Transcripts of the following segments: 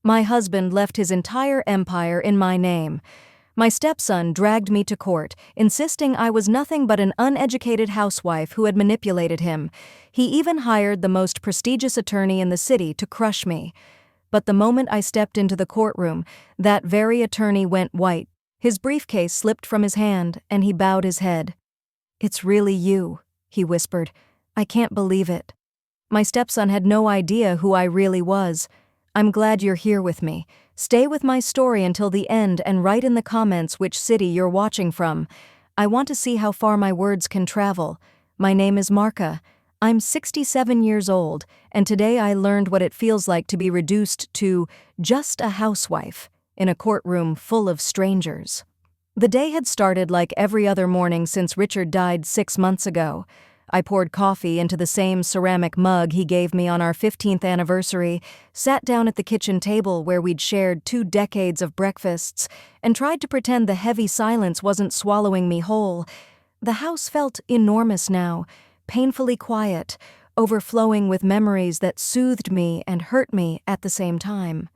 My husband left his entire empire in my name. My stepson dragged me to court, insisting I was nothing but an uneducated housewife who had manipulated him. He even hired the most prestigious attorney in the city to crush me. But the moment I stepped into the courtroom, that very attorney went white. His briefcase slipped from his hand, and he bowed his head. "It's really you," he whispered. "I can't believe it." My stepson had no idea who I really was. "I'm glad you're here with me. Stay with my story until the end and write in the comments which city you're watching from. I want to see how far my words can travel. My name is Marka. I'm 67 years old, and today I learned what it feels like to be reduced to just a housewife in a courtroom full of strangers." The day had started like every other morning since Richard died 6 months ago. I poured coffee into the same ceramic mug he gave me on our 15th anniversary, sat down at the kitchen table where we'd shared 2 decades of breakfasts, and tried to pretend the heavy silence wasn't swallowing me whole. The house felt enormous now, painfully quiet, overflowing with memories that soothed me and hurt me at the same time.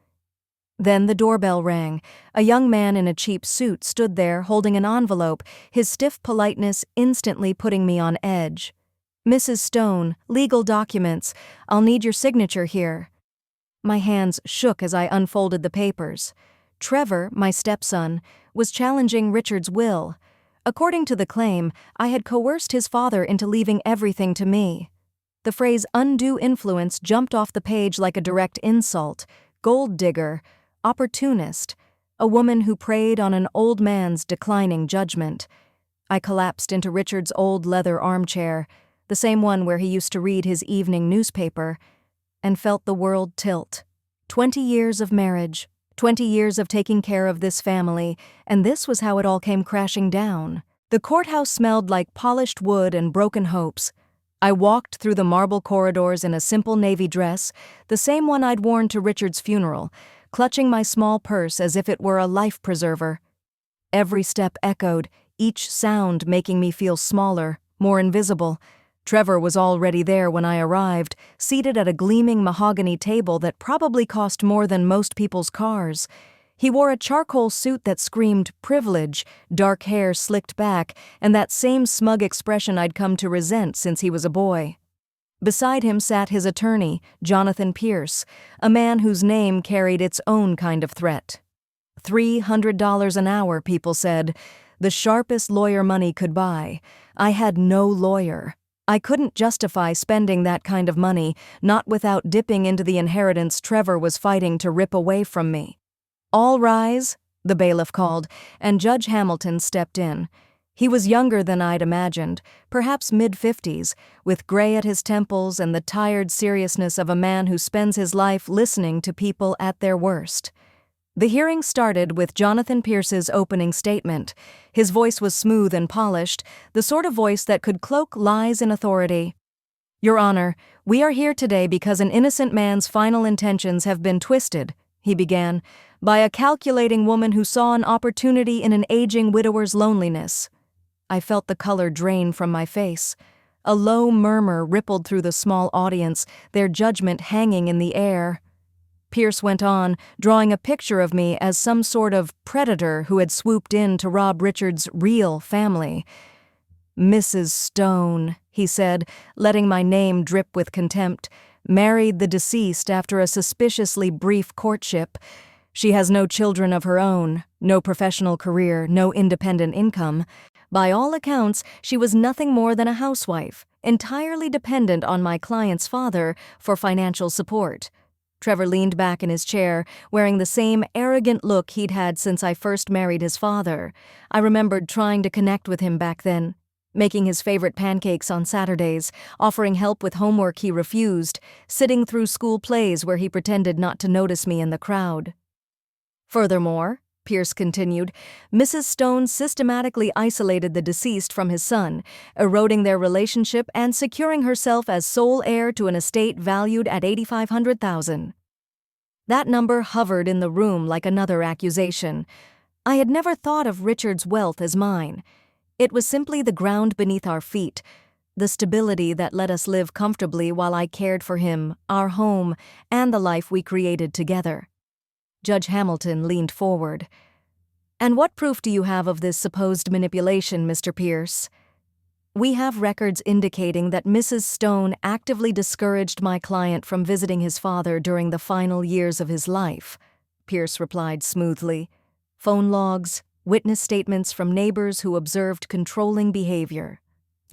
Then the doorbell rang. A young man in a cheap suit stood there holding an envelope, his stiff politeness instantly putting me on edge. "Mrs. Stone, legal documents. I'll need your signature here." My hands shook as I unfolded the papers. Trevor, my stepson, was challenging Richard's will. According to the claim, I had coerced his father into leaving everything to me. The phrase undue influence jumped off the page like a direct insult. Gold digger, opportunist, a woman who preyed on an old man's declining judgment. I collapsed into Richard's old leather armchair, the same one where he used to read his evening newspaper, and felt the world tilt. 20 years of marriage, 20 years of taking care of this family, and this was how it all came crashing down. The courthouse smelled like polished wood and broken hopes. I walked through the marble corridors in a simple navy dress, the same one I'd worn to Richard's funeral, clutching my small purse as if it were a life preserver. Every step echoed, each sound making me feel smaller, more invisible. Trevor was already there when I arrived, seated at a gleaming mahogany table that probably cost more than most people's cars. He wore a charcoal suit that screamed privilege, dark hair slicked back, and that same smug expression I'd come to resent since he was a boy. Beside him sat his attorney, Jonathan Pierce, a man whose name carried its own kind of threat. $300 an hour, people said. The sharpest lawyer money could buy. I had no lawyer. I couldn't justify spending that kind of money, not without dipping into the inheritance Trevor was fighting to rip away from me. "All rise," the bailiff called, and Judge Hamilton stepped in. He was younger than I'd imagined, perhaps mid-50s, with gray at his temples and the tired seriousness of a man who spends his life listening to people at their worst. The hearing started with Jonathan Pierce's opening statement. His voice was smooth and polished, the sort of voice that could cloak lies in authority. "Your Honor, we are here today because an innocent man's final intentions have been twisted," he began, "by a calculating woman who saw an opportunity in an aging widower's loneliness." I felt the color drain from my face. A low murmur rippled through the small audience, their judgment hanging in the air. Pierce went on, drawing a picture of me as some sort of predator who had swooped in to rob Richard's real family. "Mrs. Stone," he said, letting my name drip with contempt, "married the deceased after a suspiciously brief courtship. She has no children of her own, no professional career, no independent income. By all accounts, she was nothing more than a housewife, entirely dependent on my client's father for financial support." Trevor leaned back in his chair, wearing the same arrogant look he'd had since I first married his father. I remembered trying to connect with him back then, making his favorite pancakes on Saturdays, offering help with homework he refused, sitting through school plays where he pretended not to notice me in the crowd. "Furthermore," Pierce continued, "Mrs. Stone systematically isolated the deceased from his son, eroding their relationship and securing herself as sole heir to an estate valued at $8,500,000. That number hovered in the room like another accusation. I had never thought of Richard's wealth as mine. It was simply the ground beneath our feet, the stability that let us live comfortably while I cared for him, our home, and the life we created together. Judge Hamilton leaned forward. "And what proof do you have of this supposed manipulation, Mr. Pierce?" "We have records indicating that Mrs. Stone actively discouraged my client from visiting his father during the final years of his life," Pierce replied smoothly. "Phone logs, witness statements from neighbors who observed controlling behavior."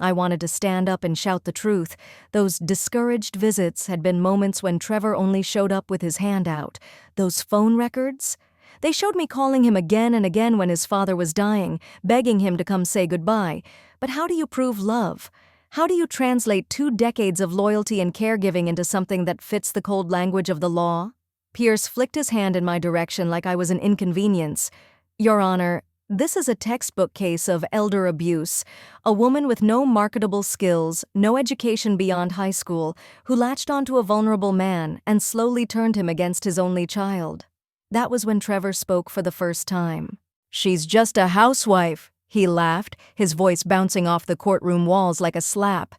I wanted to stand up and shout the truth. Those discouraged visits had been moments when Trevor only showed up with his hand out. Those phone records? They showed me calling him again and again when his father was dying, begging him to come say goodbye. But how do you prove love? How do you translate 2 decades of loyalty and caregiving into something that fits the cold language of the law? Pierce flicked his hand in my direction like I was an inconvenience. "Your Honor, this is a textbook case of elder abuse. A woman with no marketable skills, no education beyond high school, who latched onto a vulnerable man and slowly turned him against his only child." That was when Trevor spoke for the first time. "She's just a housewife," he laughed, his voice bouncing off the courtroom walls like a slap.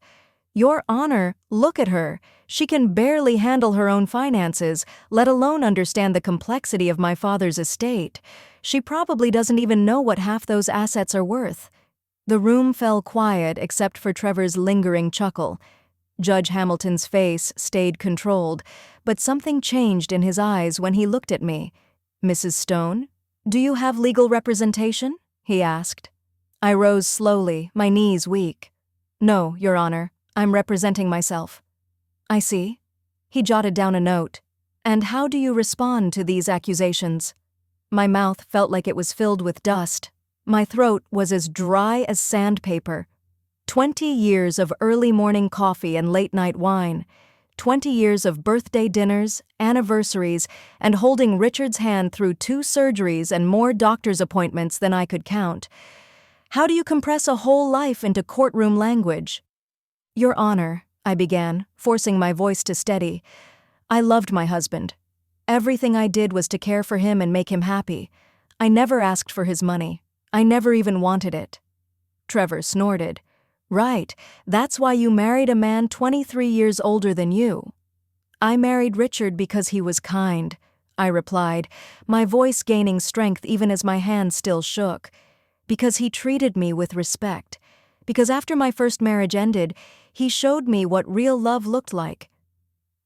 "Your Honor, look at her. She can barely handle her own finances, let alone understand the complexity of my father's estate. She probably doesn't even know what half those assets are worth." The room fell quiet except for Trevor's lingering chuckle. Judge Hamilton's face stayed controlled, but something changed in his eyes when he looked at me. "Mrs. Stone, do you have legal representation?" he asked. I rose slowly, my knees weak. "No, Your Honor, I'm representing myself." "I see." He jotted down a note. "And how do you respond to these accusations?" My mouth felt like it was filled with dust. My throat was as dry as sandpaper. 20 years of early morning coffee and late-night wine. 20 years of birthday dinners, anniversaries, and holding Richard's hand through 2 surgeries and more doctor's appointments than I could count. How do you compress a whole life into courtroom language? "Your Honor," I began, forcing my voice to steady, "I loved my husband. Everything I did was to care for him and make him happy. I never asked for his money. I never even wanted it." Trevor snorted. "Right, that's why you married a man 23 years older than you." "I married Richard because he was kind," I replied, my voice gaining strength even as my hand still shook. "Because he treated me with respect. Because after my first marriage ended, he showed me what real love looked like."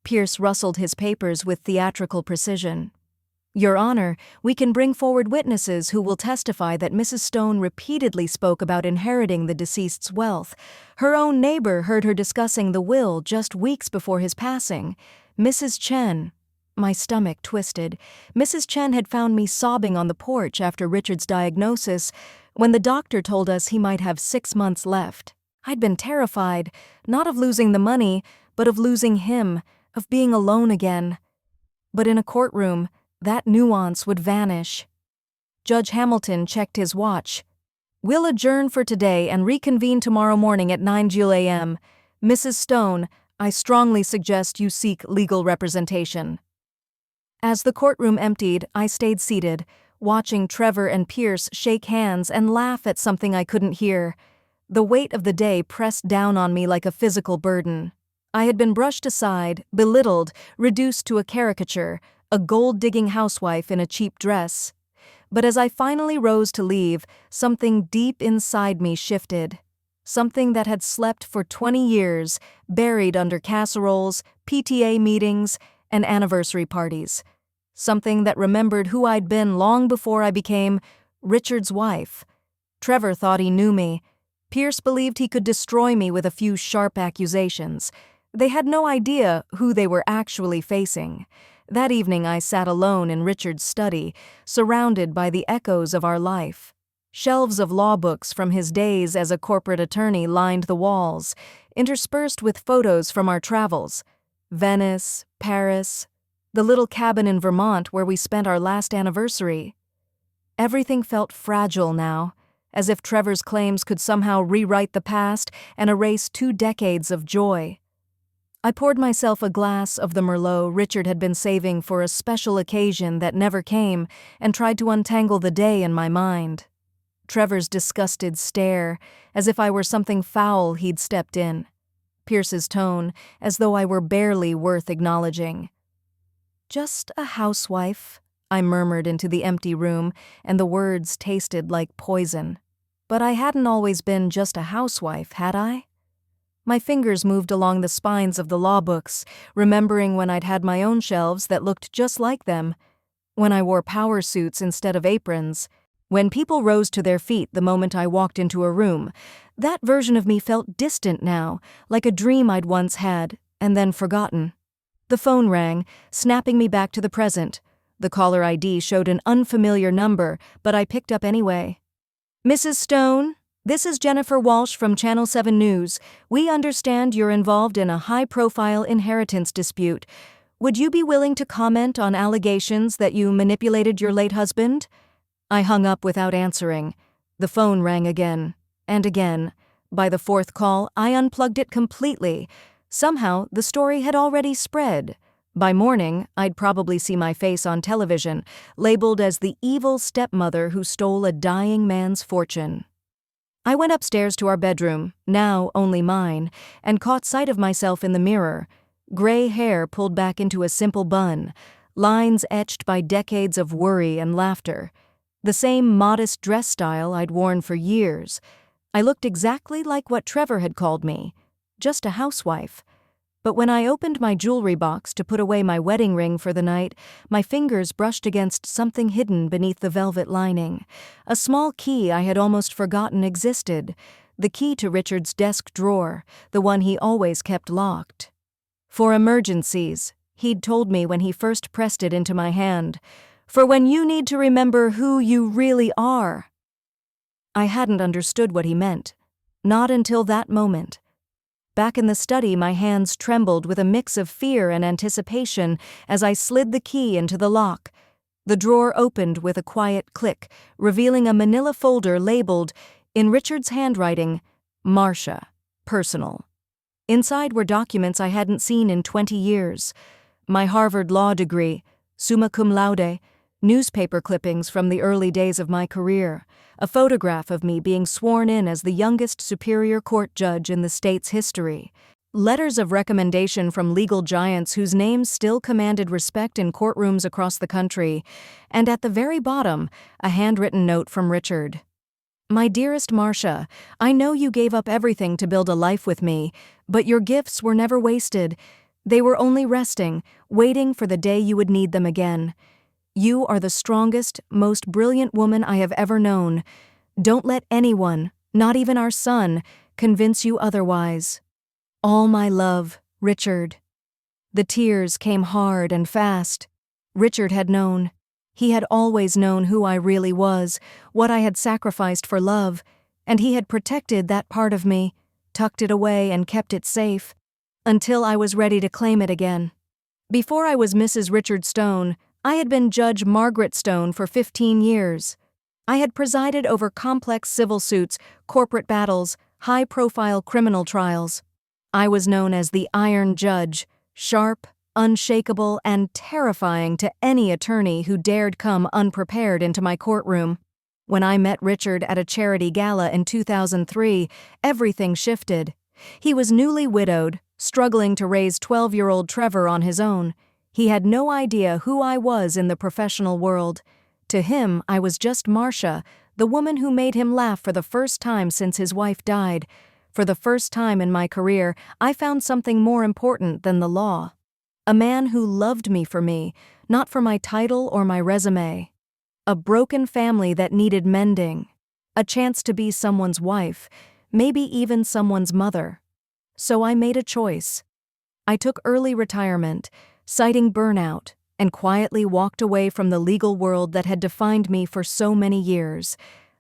Pierce rustled his papers with theatrical precision. "Your Honor, we can bring forward witnesses who will testify that Mrs. Stone repeatedly spoke about inheriting the deceased's wealth. Her own neighbor heard her discussing the will just weeks before his passing. Mrs. Chen—" My stomach twisted. Mrs. Chen had found me sobbing on the porch after Richard's diagnosis, when the doctor told us he might have 6 months left. I'd been terrified, not of losing the money, but of losing him, of being alone again. But in a courtroom, that nuance would vanish. Judge Hamilton checked his watch. "We'll adjourn for today and reconvene tomorrow morning at 9 a.m. Mrs. Stone, I strongly suggest you seek legal representation." As the courtroom emptied, I stayed seated, watching Trevor and Pierce shake hands and laugh at something I couldn't hear. The weight of the day pressed down on me like a physical burden. I had been brushed aside, belittled, reduced to a caricature, a gold-digging housewife in a cheap dress. But as I finally rose to leave, something deep inside me shifted. Something that had slept for 20 years, buried under casseroles, PTA meetings, and anniversary parties. Something that remembered who I'd been long before I became Richard's wife. Trevor thought he knew me. Pierce believed he could destroy me with a few sharp accusations. They had no idea who they were actually facing. That evening I sat alone in Richard's study, surrounded by the echoes of our life. Shelves of law books from his days as a corporate attorney lined the walls, interspersed with photos from our travels. Venice, Paris, the little cabin in Vermont where we spent our last anniversary. Everything felt fragile now, as if Trevor's claims could somehow rewrite the past and erase 2 decades of joy. I poured myself a glass of the Merlot Richard had been saving for a special occasion that never came and tried to untangle the day in my mind. Trevor's disgusted stare, as if I were something foul he'd stepped in. Pierce's tone, as though I were barely worth acknowledging. "Just a housewife," I murmured into the empty room, and the words tasted like poison. But I hadn't always been just a housewife, had I? My fingers moved along the spines of the law books, remembering when I'd had my own shelves that looked just like them, when I wore power suits instead of aprons, when people rose to their feet the moment I walked into a room. That version of me felt distant now, like a dream I'd once had, and then forgotten. The phone rang, snapping me back to the present. The caller ID showed an unfamiliar number, but I picked up anyway. "Mrs. Stone, this is Jennifer Walsh from Channel 7 News. We understand you're involved in a high-profile inheritance dispute. Would you be willing to comment on allegations that you manipulated your late husband?" I hung up without answering. The phone rang again, and again. By the fourth call, I unplugged it completely. Somehow, the story had already spread. By morning, I'd probably see my face on television, labeled as the evil stepmother who stole a dying man's fortune. I went upstairs to our bedroom, now only mine, and caught sight of myself in the mirror. Gray hair pulled back into a simple bun, lines etched by decades of worry and laughter. The same modest dress style I'd worn for years. I looked exactly like what Trevor had called me, just a housewife. But when I opened my jewelry box to put away my wedding ring for the night, my fingers brushed against something hidden beneath the velvet lining. A small key I had almost forgotten existed. The key to Richard's desk drawer, the one he always kept locked. For emergencies, he'd told me when he first pressed it into my hand. For when you need to remember who you really are. I hadn't understood what he meant. Not until that moment. Back in the study, my hands trembled with a mix of fear and anticipation as I slid the key into the lock. The drawer opened with a quiet click, revealing a manila folder labeled, in Richard's handwriting, Marcia, personal. Inside were documents I hadn't seen in 20 years. My Harvard law degree, summa cum laude, newspaper clippings from the early days of my career, a photograph of me being sworn in as the youngest Superior Court judge in the state's history, letters of recommendation from legal giants whose names still commanded respect in courtrooms across the country, and at the very bottom, a handwritten note from Richard. "My dearest Marcia, I know you gave up everything to build a life with me, but your gifts were never wasted. They were only resting, waiting for the day you would need them again. You are the strongest, most brilliant woman I have ever known. Don't let anyone, not even our son, convince you otherwise. All my love, Richard." The tears came hard and fast. Richard had known. He had always known who I really was, what I had sacrificed for love, and he had protected that part of me, tucked it away and kept it safe, until I was ready to claim it again. Before I was Mrs. Richard Stone, I had been Judge Margaret Stone for 15 years. I had presided over complex civil suits, corporate battles, high-profile criminal trials. I was known as the Iron Judge, sharp, unshakable, and terrifying to any attorney who dared come unprepared into my courtroom. When I met Richard at a charity gala in 2003, everything shifted. He was newly widowed, struggling to raise 12-year-old Trevor on his own. He had no idea who I was in the professional world. To him, I was just Marcia, the woman who made him laugh for the first time since his wife died. For the first time in my career, I found something more important than the law. A man who loved me, not for my title or my resume. A broken family that needed mending. A chance to be someone's wife, maybe even someone's mother. So I made a choice. I took early retirement, citing burnout, and quietly walked away from the legal world that had defined me for so many years.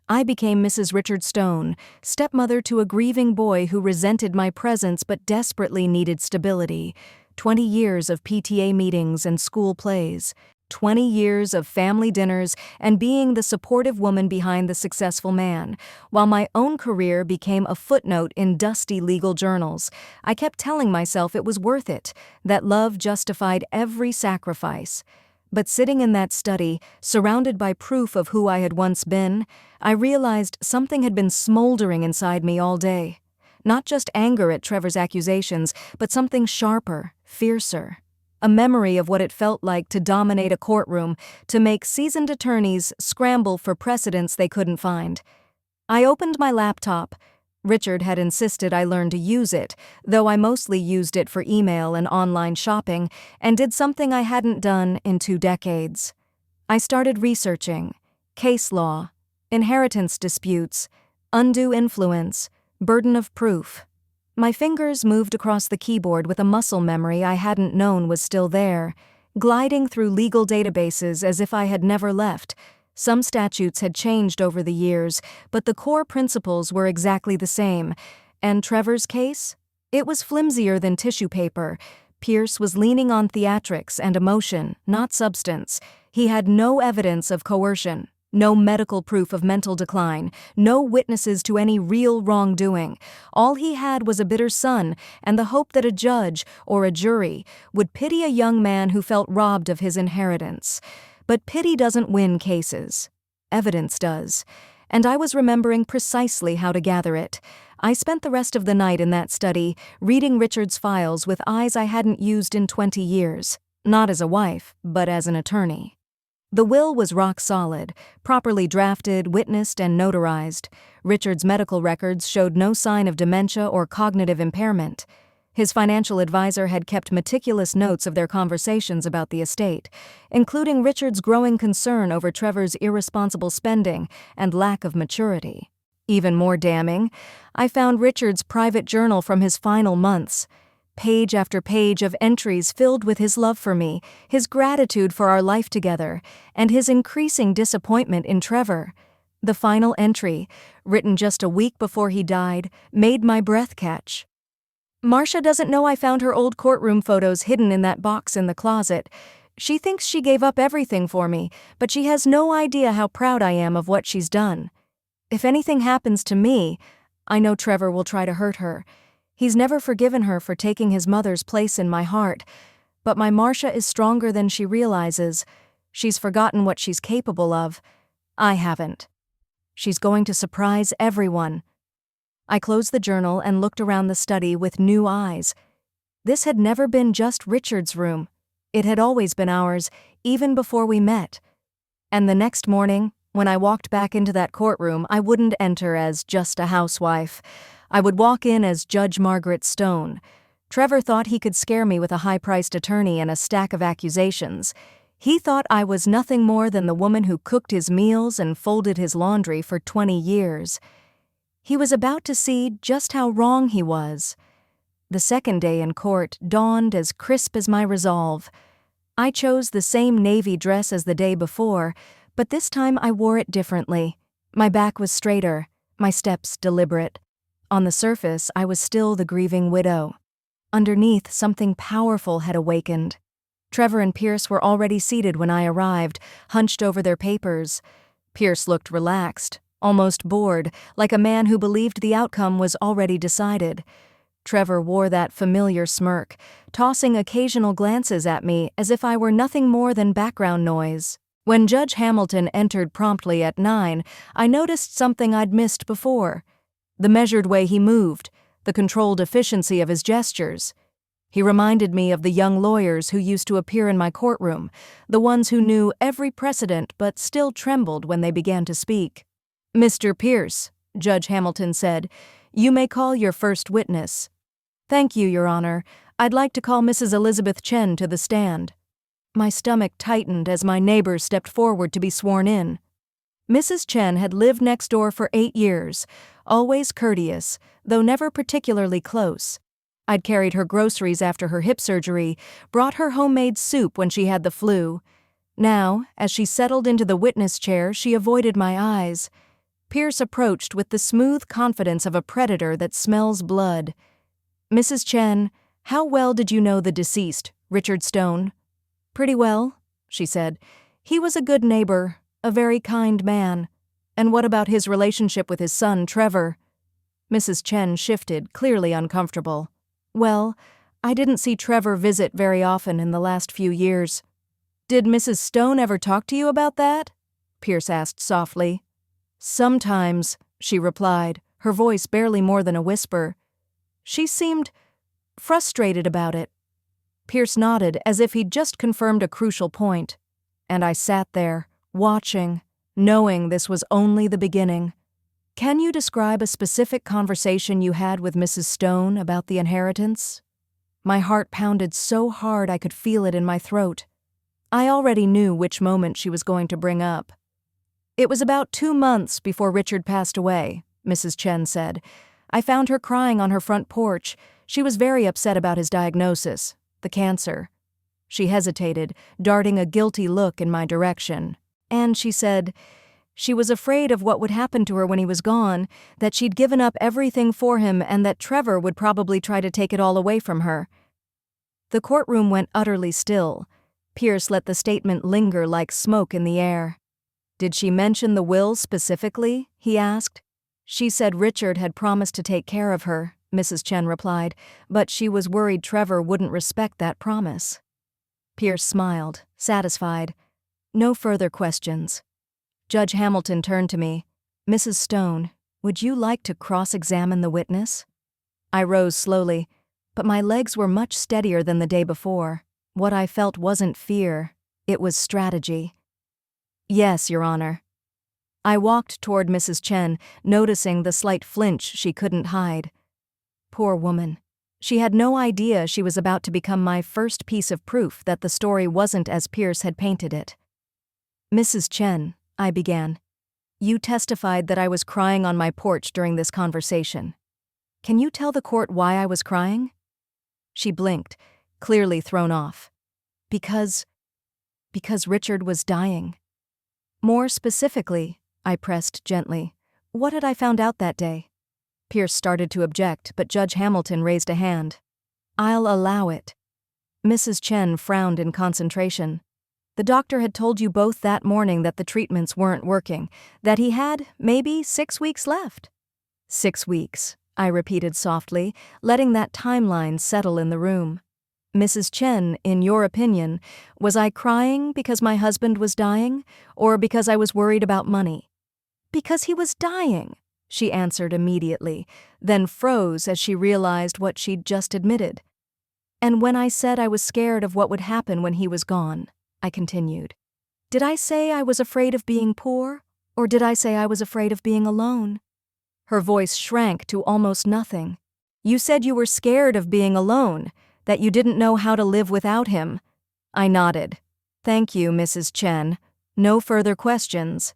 I became Mrs. Richard Stone, stepmother to a grieving boy who resented my presence but desperately needed stability. 20 years of PTA meetings and school plays. 20 years of family dinners and being the supportive woman behind the successful man. While my own career became a footnote in dusty legal journals, I kept telling myself it was worth it, that love justified every sacrifice. But sitting in that study, surrounded by proof of who I had once been, I realized something had been smoldering inside me all day. Not just anger at Trevor's accusations, but something sharper, fiercer. a memory of what it felt like to dominate a courtroom, to make seasoned attorneys scramble for precedents they couldn't find. I opened my laptop. Richard had insisted I learn to use it, though I mostly used it for email and online shopping, and did something I hadn't done in 2 decades. I started researching case law, inheritance disputes, undue influence, burden of proof. My fingers moved across the keyboard with a muscle memory I hadn't known was still there, gliding through legal databases as if I had never left. Some statutes had changed over the years, but the core principles were exactly the same. And Trevor's case? It was flimsier than tissue paper. Pierce was leaning on theatrics and emotion, not substance. He had no evidence of coercion, no medical proof of mental decline, no witnesses to any real wrongdoing. All he had was a bitter son and the hope that a judge or a jury would pity a young man who felt robbed of his inheritance. But pity doesn't win cases. Evidence does. And I was remembering precisely how to gather it. I spent the rest of the night in that study, reading Richard's files with eyes I hadn't used in 20 years, not as a wife, but as an attorney. The will was rock solid, properly drafted, witnessed, and notarized. Richard's medical records showed no sign of dementia or cognitive impairment. His financial advisor had kept meticulous notes of their conversations about the estate, including Richard's growing concern over Trevor's irresponsible spending and lack of maturity. Even more damning, I found Richard's private journal from his final months. Page after page of entries filled with his love for me, his gratitude for our life together, and his increasing disappointment in Trevor. The final entry, written just a week before he died, made my breath catch. Marcia doesn't know I found her old courtroom photos hidden in that box in the closet. She thinks she gave up everything for me, but she has no idea how proud I am of what she's done. If anything happens to me, I know Trevor will try to hurt her. He's never forgiven her for taking his mother's place in my heart, but my Marcia is stronger than she realizes. She's forgotten what she's capable of. I haven't. She's going to surprise everyone. I closed the journal and looked around the study with new eyes. This had never been just Richard's room. It had always been ours, even before we met. And the next morning, when I walked back into that courtroom, I wouldn't enter as just a housewife. I would walk in as Judge Margaret Stone. Trevor thought he could scare me with a high-priced attorney and a stack of accusations. He thought I was nothing more than the woman who cooked his meals and folded his laundry for 20 years. He was about to see just how wrong he was. The second day in court dawned as crisp as my resolve. I chose the same navy dress as the day before, but this time I wore it differently. My back was straighter, my steps deliberate. On the surface, I was still the grieving widow. Underneath, something powerful had awakened. Trevor and Pierce were already seated when I arrived, hunched over their papers. Pierce looked relaxed, almost bored, like a man who believed the outcome was already decided. Trevor wore that familiar smirk, tossing occasional glances at me as if I were nothing more than background noise. When Judge Hamilton entered promptly at 9, I noticed something I'd missed before. The measured way he moved, the controlled efficiency of his gestures. He reminded me of the young lawyers who used to appear in my courtroom, the ones who knew every precedent but still trembled when they began to speak. "Mr. Pierce," Judge Hamilton said, "you may call your first witness." "Thank you, Your Honor. I'd like to call Mrs. Elizabeth Chen to the stand." My stomach tightened as my neighbor stepped forward to be sworn in. Mrs. Chen had lived next door for 8 years, always courteous, though never particularly close. I'd carried her groceries after her hip surgery, brought her homemade soup when she had the flu. Now, as she settled into the witness chair, she avoided my eyes. Pierce approached with the smooth confidence of a predator that smells blood. "Mrs. Chen, how well did you know the deceased, Richard Stone?" "Pretty well," she said. "He was a good neighbor, a very kind man. And what about his relationship with his son, Trevor?" Mrs. Chen shifted, clearly uncomfortable. "Well, I didn't see Trevor visit very often in the last few years." "Did Mrs. Stone ever talk to you about that?" Pierce asked softly. "Sometimes," she replied, her voice barely more than a whisper. She seemed frustrated about it. Pierce nodded as if he'd just confirmed a crucial point. And I sat there, watching, knowing this was only the beginning. Can you describe a specific conversation you had with Mrs. Stone about the inheritance? My heart pounded so hard I could feel it in my throat. I already knew which moment she was going to bring up. It was about 2 months before Richard passed away, Mrs. Chen said. I found her crying on her front porch. She was very upset about his diagnosis, the cancer. She hesitated, darting a guilty look in my direction. And she said, she was afraid of what would happen to her when he was gone, that she'd given up everything for him and that Trevor would probably try to take it all away from her. The courtroom went utterly still. Pierce let the statement linger like smoke in the air. Did she mention the will specifically? He asked. She said Richard had promised to take care of her, Mrs. Chen replied, but she was worried Trevor wouldn't respect that promise. Pierce smiled, satisfied. No further questions. Judge Hamilton turned to me. Mrs. Stone, would you like to cross-examine the witness? I rose slowly, but my legs were much steadier than the day before. What I felt wasn't fear, it was strategy. Yes, Your Honor. I walked toward Mrs. Chen, noticing the slight flinch she couldn't hide. Poor woman. She had no idea she was about to become my first piece of proof that the story wasn't as Pierce had painted it. Mrs. Chen, I began. You testified that I was crying on my porch during this conversation. Can you tell the court why I was crying? She blinked, clearly thrown off. Because Richard was dying. More specifically, I pressed gently, what had I found out that day? Pierce started to object, but Judge Hamilton raised a hand. I'll allow it. Mrs. Chen frowned in concentration. The doctor had told you both that morning that the treatments weren't working, that he had, maybe, 6 weeks left. 6 weeks, I repeated softly, letting that timeline settle in the room. Mrs. Chen, in your opinion, was I crying because my husband was dying, or because I was worried about money? Because he was dying, she answered immediately, then froze as she realized what she'd just admitted. And when I said I was scared of what would happen when he was gone, I continued. Did I say I was afraid of being poor, or did I say I was afraid of being alone? Her voice shrank to almost nothing. You said you were scared of being alone, that you didn't know how to live without him. I nodded. Thank you, Mrs. Chen. No further questions.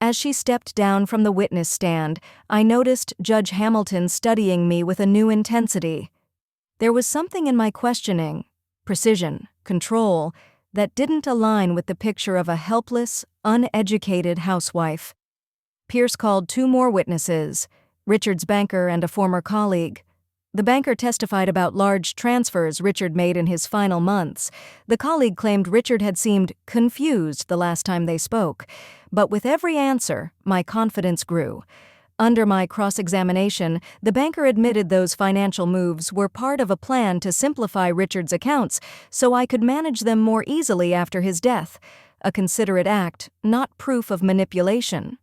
As she stepped down from the witness stand, I noticed Judge Hamilton studying me with a new intensity. There was something in my questioning, precision, control, that didn't align with the picture of a helpless, uneducated housewife. Pierce called 2 more witnesses, Richard's banker and a former colleague. The banker testified about large transfers Richard made in his final months. The colleague claimed Richard had seemed confused the last time they spoke, but with every answer, my confidence grew. Under my cross-examination, the banker admitted those financial moves were part of a plan to simplify Richard's accounts so I could manage them more easily after his death, a considerate act, not proof of manipulation.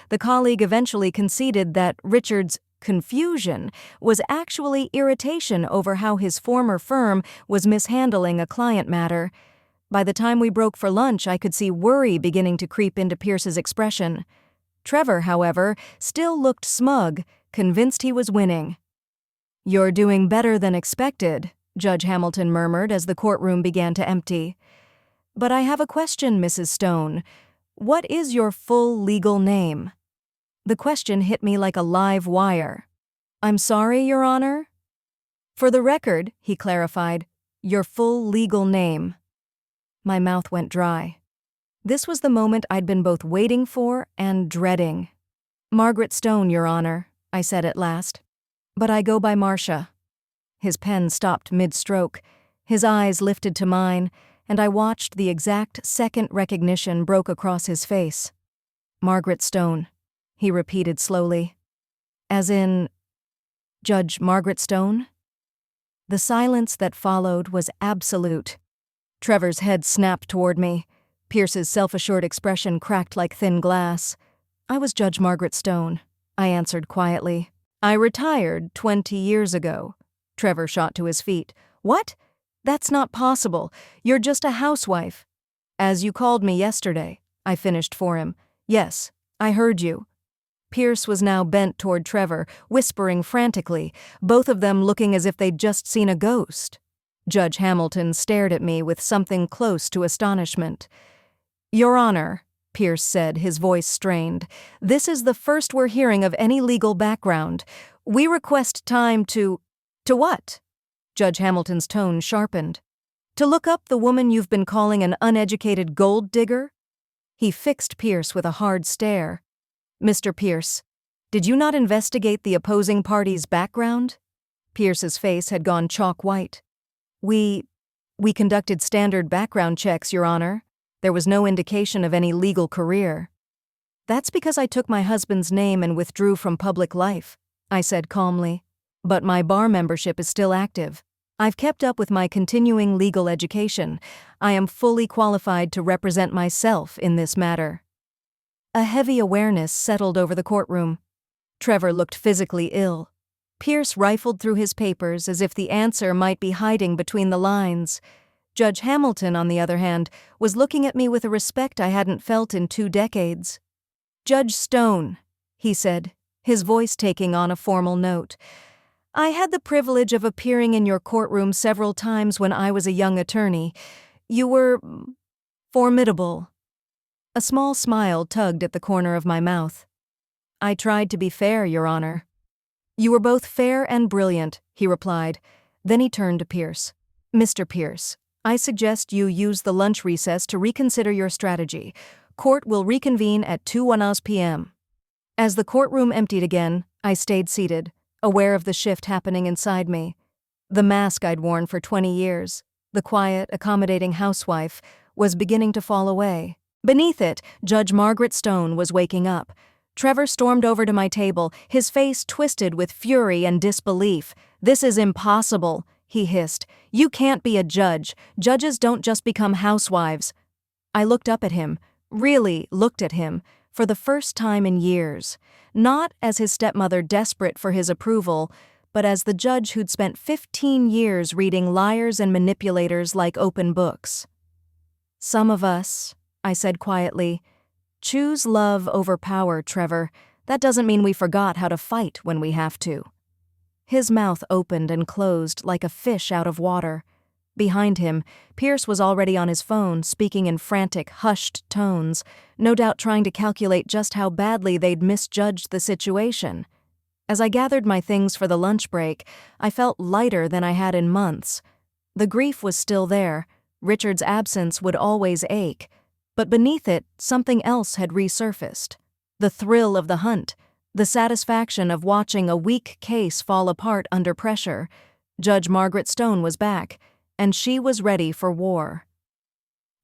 The colleague eventually conceded that Richard's confusion was actually irritation over how his former firm was mishandling a client matter. By the time we broke for lunch, I could see worry beginning to creep into Pierce's expression. Trevor, however, still looked smug, convinced he was winning. You're doing better than expected, Judge Hamilton murmured as the courtroom began to empty. But I have a question, Mrs. Stone. What is your full legal name? The question hit me like a live wire. I'm sorry, Your Honor? For the record, he clarified, your full legal name. My mouth went dry. This was the moment I'd been both waiting for and dreading. Margaret Stone, Your Honor, I said at last. But I go by Marcia. His pen stopped mid-stroke. His eyes lifted to mine, and I watched the exact second recognition broke across his face. Margaret Stone, he repeated slowly. As in, Judge Margaret Stone? The silence that followed was absolute. Trevor's head snapped toward me. Pierce's self-assured expression cracked like thin glass. I was Judge Margaret Stone, I answered quietly. I retired 20 years ago. Trevor shot to his feet. What? That's not possible. You're just a housewife. As you called me yesterday, I finished for him. Yes, I heard you. Pierce was now bent toward Trevor, whispering frantically, both of them looking as if they'd just seen a ghost. Judge Hamilton stared at me with something close to astonishment. Your Honor, Pierce said, his voice strained, this is the first we're hearing of any legal background. We request time to what? Judge Hamilton's tone sharpened. To look up the woman you've been calling an uneducated gold digger? He fixed Pierce with a hard stare. Mr. Pierce, did you not investigate the opposing party's background? Pierce's face had gone chalk white. We conducted standard background checks, Your Honor. There was no indication of any legal career. That's because I took my husband's name and withdrew from public life, I said calmly. But my bar membership is still active. I've kept up with my continuing legal education. I am fully qualified to represent myself in this matter. A heavy awareness settled over the courtroom. Trevor looked physically ill. Pierce rifled through his papers as if the answer might be hiding between the lines. Judge Hamilton, on the other hand, was looking at me with a respect I hadn't felt in 2 decades. Judge Stone, he said, his voice taking on a formal note. I had the privilege of appearing in your courtroom several times when I was a young attorney. You were formidable. A small smile tugged at the corner of my mouth. I tried to be fair, Your Honor. You were both fair and brilliant, he replied. Then he turned to Pierce. Mr. Pierce, I suggest you use the lunch recess to reconsider your strategy. Court will reconvene at 2:10 p.m. As the courtroom emptied again, I stayed seated, aware of the shift happening inside me. The mask I'd worn for 20 years, the quiet, accommodating housewife, was beginning to fall away. Beneath it, Judge Margaret Stone was waking up. Trevor stormed over to my table, his face twisted with fury and disbelief. This is impossible, he hissed. You can't be a judge. Judges don't just become housewives. I looked up at him, really looked at him, for the first time in years. Not as his stepmother desperate for his approval, but as the judge who'd spent 15 years reading liars and manipulators like open books. Some of us, I said quietly, choose love over power, Trevor. That doesn't mean we forgot how to fight when we have to. His mouth opened and closed like a fish out of water. Behind him, Pierce was already on his phone, speaking in frantic, hushed tones, no doubt trying to calculate just how badly they'd misjudged the situation. As I gathered my things for the lunch break, I felt lighter than I had in months. The grief was still there. Richard's absence would always ache. But beneath it, something else had resurfaced. The thrill of the hunt, the satisfaction of watching a weak case fall apart under pressure. Judge Margaret Stone was back, and she was ready for war.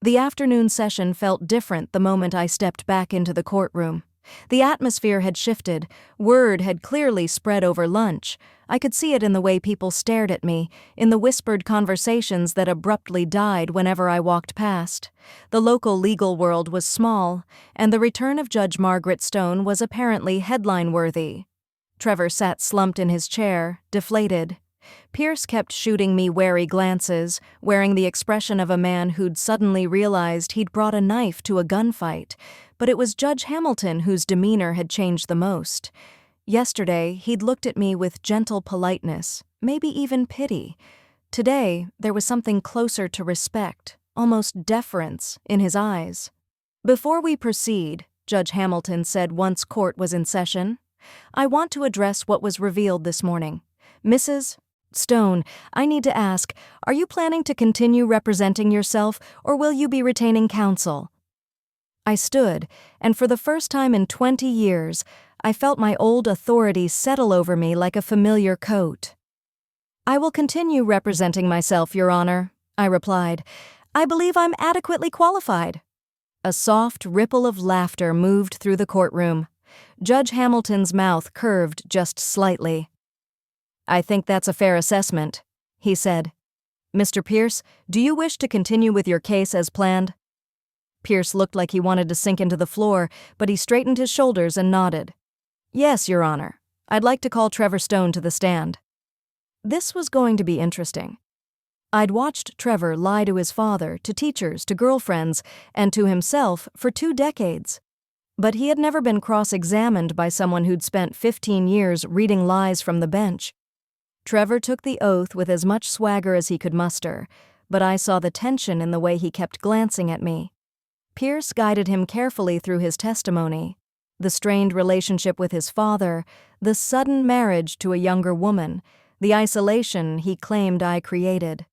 The afternoon session felt different the moment I stepped back into the courtroom. The atmosphere had shifted. Word had clearly spread over lunch. I could see it in the way people stared at me, in the whispered conversations that abruptly died whenever I walked past. The local legal world was small, and the return of Judge Margaret Stone was apparently headline-worthy. Trevor sat slumped in his chair, deflated. Pierce kept shooting me wary glances, wearing the expression of a man who'd suddenly realized he'd brought a knife to a gunfight, but it was Judge Hamilton whose demeanor had changed the most. Yesterday, he'd looked at me with gentle politeness, maybe even pity. Today, there was something closer to respect, almost deference, in his eyes. Before we proceed, Judge Hamilton said once court was in session, I want to address what was revealed this morning. Mrs. Stone, I need to ask, are you planning to continue representing yourself, or will you be retaining counsel? I stood, and for the first time in 20 years, I felt my old authority settle over me like a familiar coat. I will continue representing myself, Your Honor, I replied. I believe I'm adequately qualified. A soft ripple of laughter moved through the courtroom. Judge Hamilton's mouth curved just slightly. I think that's a fair assessment, he said. Mr. Pierce, do you wish to continue with your case as planned? Pierce looked like he wanted to sink into the floor, but he straightened his shoulders and nodded. Yes, Your Honor. I'd like to call Trevor Stone to the stand. This was going to be interesting. I'd watched Trevor lie to his father, to teachers, to girlfriends, and to himself for 2 decades. But he had never been cross-examined by someone who'd spent 15 years reading lies from the bench. Trevor took the oath with as much swagger as he could muster, but I saw the tension in the way he kept glancing at me. Pierce guided him carefully through his testimony. The strained relationship with his father, the sudden marriage to a younger woman, the isolation he claimed I created.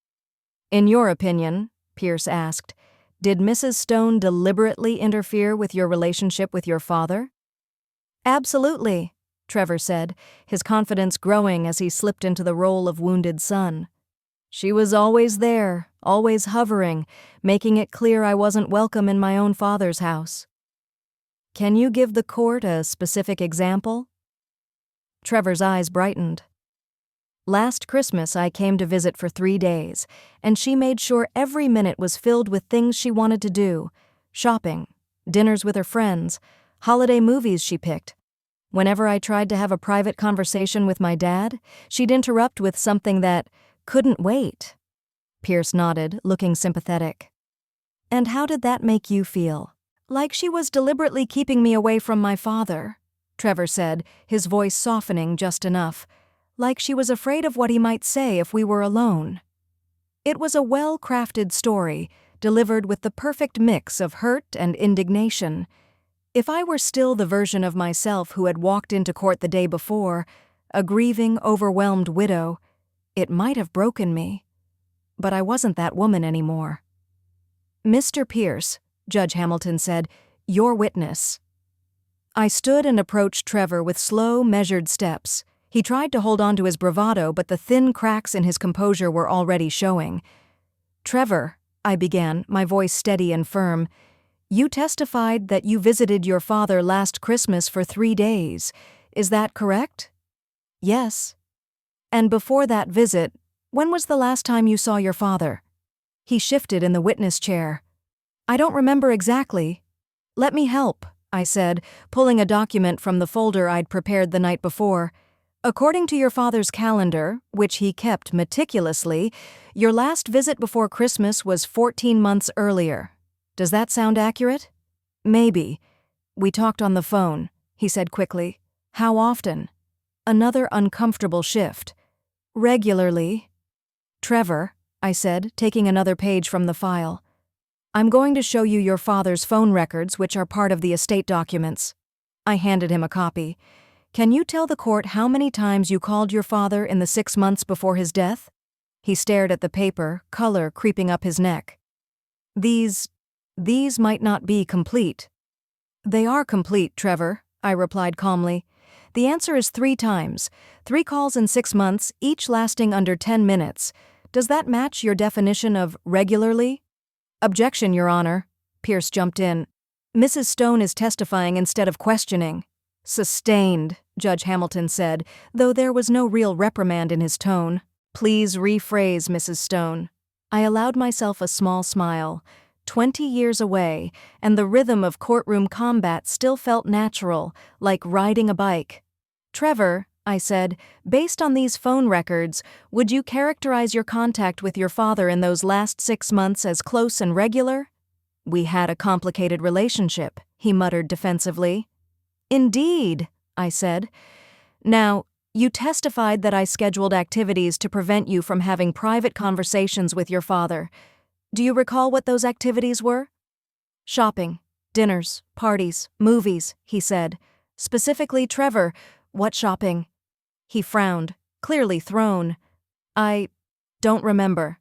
"In your opinion," Pierce asked, "did Mrs. Stone deliberately interfere with your relationship with your father?" "Absolutely," Trevor said, his confidence growing as he slipped into the role of wounded son. "She was always there, always hovering, making it clear I wasn't welcome in my own father's house." "Can you give the court a specific example?" Trevor's eyes brightened. "Last Christmas I came to visit for 3 days, and she made sure every minute was filled with things she wanted to do: shopping, dinners with her friends, holiday movies she picked. Whenever I tried to have a private conversation with my dad, she'd interrupt with something that couldn't wait." Pierce nodded, looking sympathetic. "And how did that make you feel?" "Like she was deliberately keeping me away from my father," Trevor said, his voice softening just enough. "Like she was afraid of what he might say if we were alone." It was a well-crafted story, delivered with the perfect mix of hurt and indignation. If I were still the version of myself who had walked into court the day before, a grieving, overwhelmed widow, it might have broken me. But I wasn't that woman anymore. "Mr. Pierce," Judge Hamilton said, "your witness." I stood and approached Trevor with slow, measured steps. He tried to hold on to his bravado, but the thin cracks in his composure were already showing. "Trevor," I began, my voice steady and firm, "you testified that you visited your father last Christmas for 3 days. Is that correct?" "Yes." "And before that visit, when was the last time you saw your father?" He shifted in the witness chair. "I don't remember exactly." "Let me help," I said, pulling a document from the folder I'd prepared the night before. "According to your father's calendar, which he kept meticulously, your last visit before Christmas was 14 months earlier. Does that sound accurate?" "Maybe." "We talked on the phone," he said quickly. "How often?" Another uncomfortable shift. "Regularly." "Trevor," I said, taking another page from the file, "I'm going to show you your father's phone records, which are part of the estate documents." I handed him a copy. "Can you tell the court how many times you called your father in the 6 months before his death?" He stared at the paper, color creeping up his neck. These might not be complete." "They are complete, Trevor," I replied calmly. "The answer is 3 times. 3 calls in 6 months, each lasting under 10 minutes. Does that match your definition of regularly?" "Objection, Your Honor." Pierce jumped in. "Mrs. Stone is testifying instead of questioning." "Sustained," Judge Hamilton said, though there was no real reprimand in his tone. "Please rephrase, Mrs. Stone." I allowed myself a small smile. 20 years away, and the rhythm of courtroom combat still felt natural, like riding a bike. "Trevor," I said, "based on these phone records, would you characterize your contact with your father in those last 6 months as close and regular?" "We had a complicated relationship," he muttered defensively. "Indeed," I said. "Now, you testified that I scheduled activities to prevent you from having private conversations with your father. Do you recall what those activities were?" "Shopping, dinners, parties, movies," he said. "Specifically, Trevor, what shopping?" He frowned, clearly thrown. "I don't remember."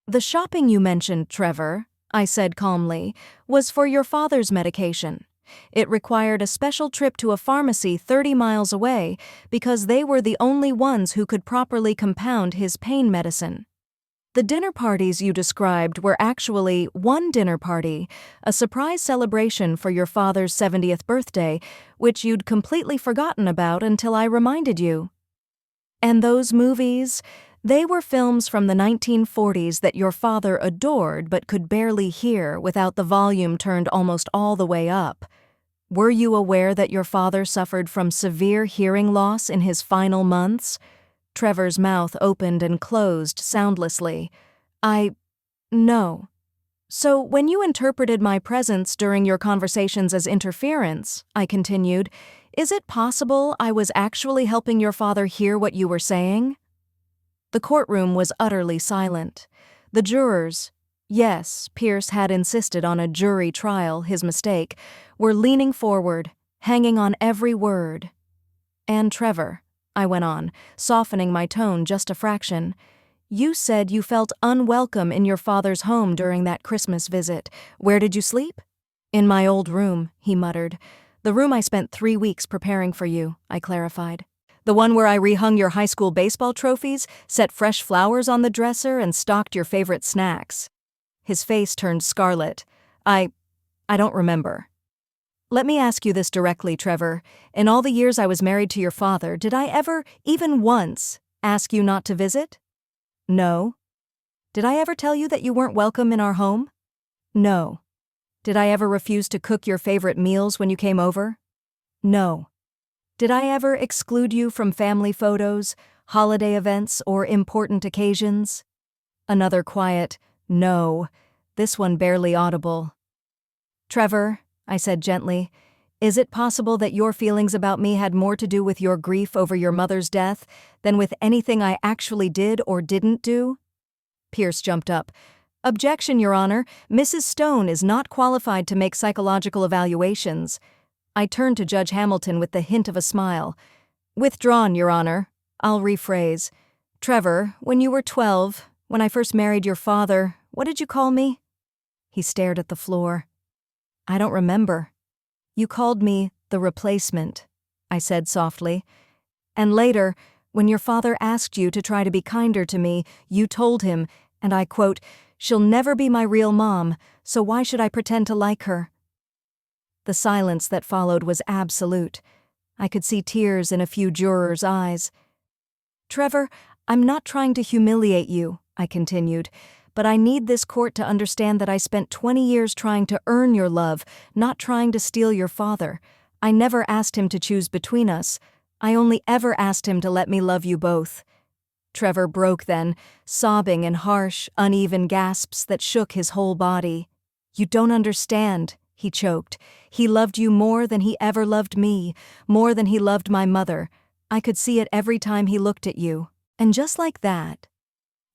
"The shopping you mentioned, Trevor," I said calmly, "was for your father's medication. It required a special trip to a pharmacy 30 miles away because they were the only ones who could properly compound his pain medicine. The dinner parties you described were actually one dinner party, a surprise celebration for your father's 70th birthday, which you'd completely forgotten about until I reminded you. And those movies, they were films from the 1940s that your father adored but could barely hear without the volume turned almost all the way up. Were you aware that your father suffered from severe hearing loss in his final months?" Trevor's mouth opened and closed soundlessly. No. So when you interpreted my presence during your conversations as interference, I continued, is it possible I was actually helping your father hear what you were saying? The courtroom was utterly silent. The jurors, yes, Pierce had insisted on a jury trial, his mistake, were leaning forward, hanging on every word. And Trevor, I went on, softening my tone just a fraction, you said you felt unwelcome in your father's home during that Christmas visit. Where did you sleep? In my old room, he muttered. The room I spent 3 weeks preparing for you, I clarified. The one where I rehung your high school baseball trophies, set fresh flowers on the dresser, and stocked your favorite snacks. His face turned scarlet. I don't remember. Let me ask you this directly, Trevor. In all the years I was married to your father, did I ever, even once, ask you not to visit? No. Did I ever tell you that you weren't welcome in our home? No. Did I ever refuse to cook your favorite meals when you came over? No. Did I ever exclude you from family photos, holiday events, or important occasions? Another quiet, no, this one barely audible. Trevor, I said gently, is it possible that your feelings about me had more to do with your grief over your mother's death than with anything I actually did or didn't do? Pierce jumped up. Objection, Your Honor. Mrs. Stone is not qualified to make psychological evaluations. I turned to Judge Hamilton with the hint of a smile. Withdrawn, Your Honor. I'll rephrase. Trevor, when you were 12, when I first married your father, what did you call me? He stared at the floor. I don't remember. You called me the replacement, I said softly. And later, when your father asked you to try to be kinder to me, you told him, and I quote, she'll never be my real mom, so why should I pretend to like her? The silence that followed was absolute. I could see tears in a few jurors' eyes. Trevor, I'm not trying to humiliate you, I continued, but I need this court to understand that I spent 20 years trying to earn your love, not trying to steal your father. I never asked him to choose between us. I only ever asked him to let me love you both. Trevor broke then, sobbing in harsh, uneven gasps that shook his whole body. You don't understand, he choked. He loved you more than he ever loved me, more than he loved my mother. I could see it every time he looked at you. And just like that,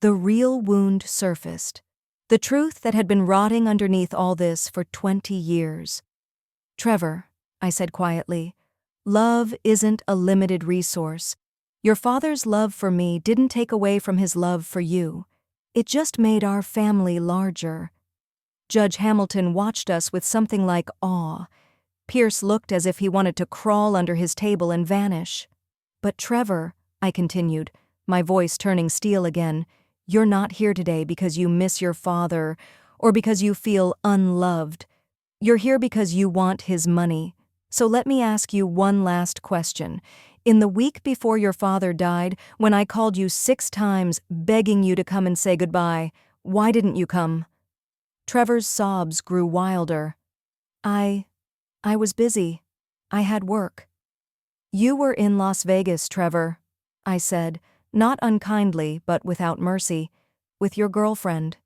the real wound surfaced. The truth that had been rotting underneath all this for 20 years. Trevor, I said quietly, love isn't a limited resource. Your father's love for me didn't take away from his love for you. It just made our family larger. Judge Hamilton watched us with something like awe. Pierce looked as if he wanted to crawl under his table and vanish. But Trevor, I continued, my voice turning steel again, you're not here today because you miss your father or because you feel unloved. You're here because you want his money. So let me ask you one last question. In the week before your father died, when I called you 6 times begging you to come and say goodbye, why didn't you come? Trevor's sobs grew wilder. I was busy. I had work. You were in Las Vegas, Trevor, I said, not unkindly but without mercy, with your girlfriend,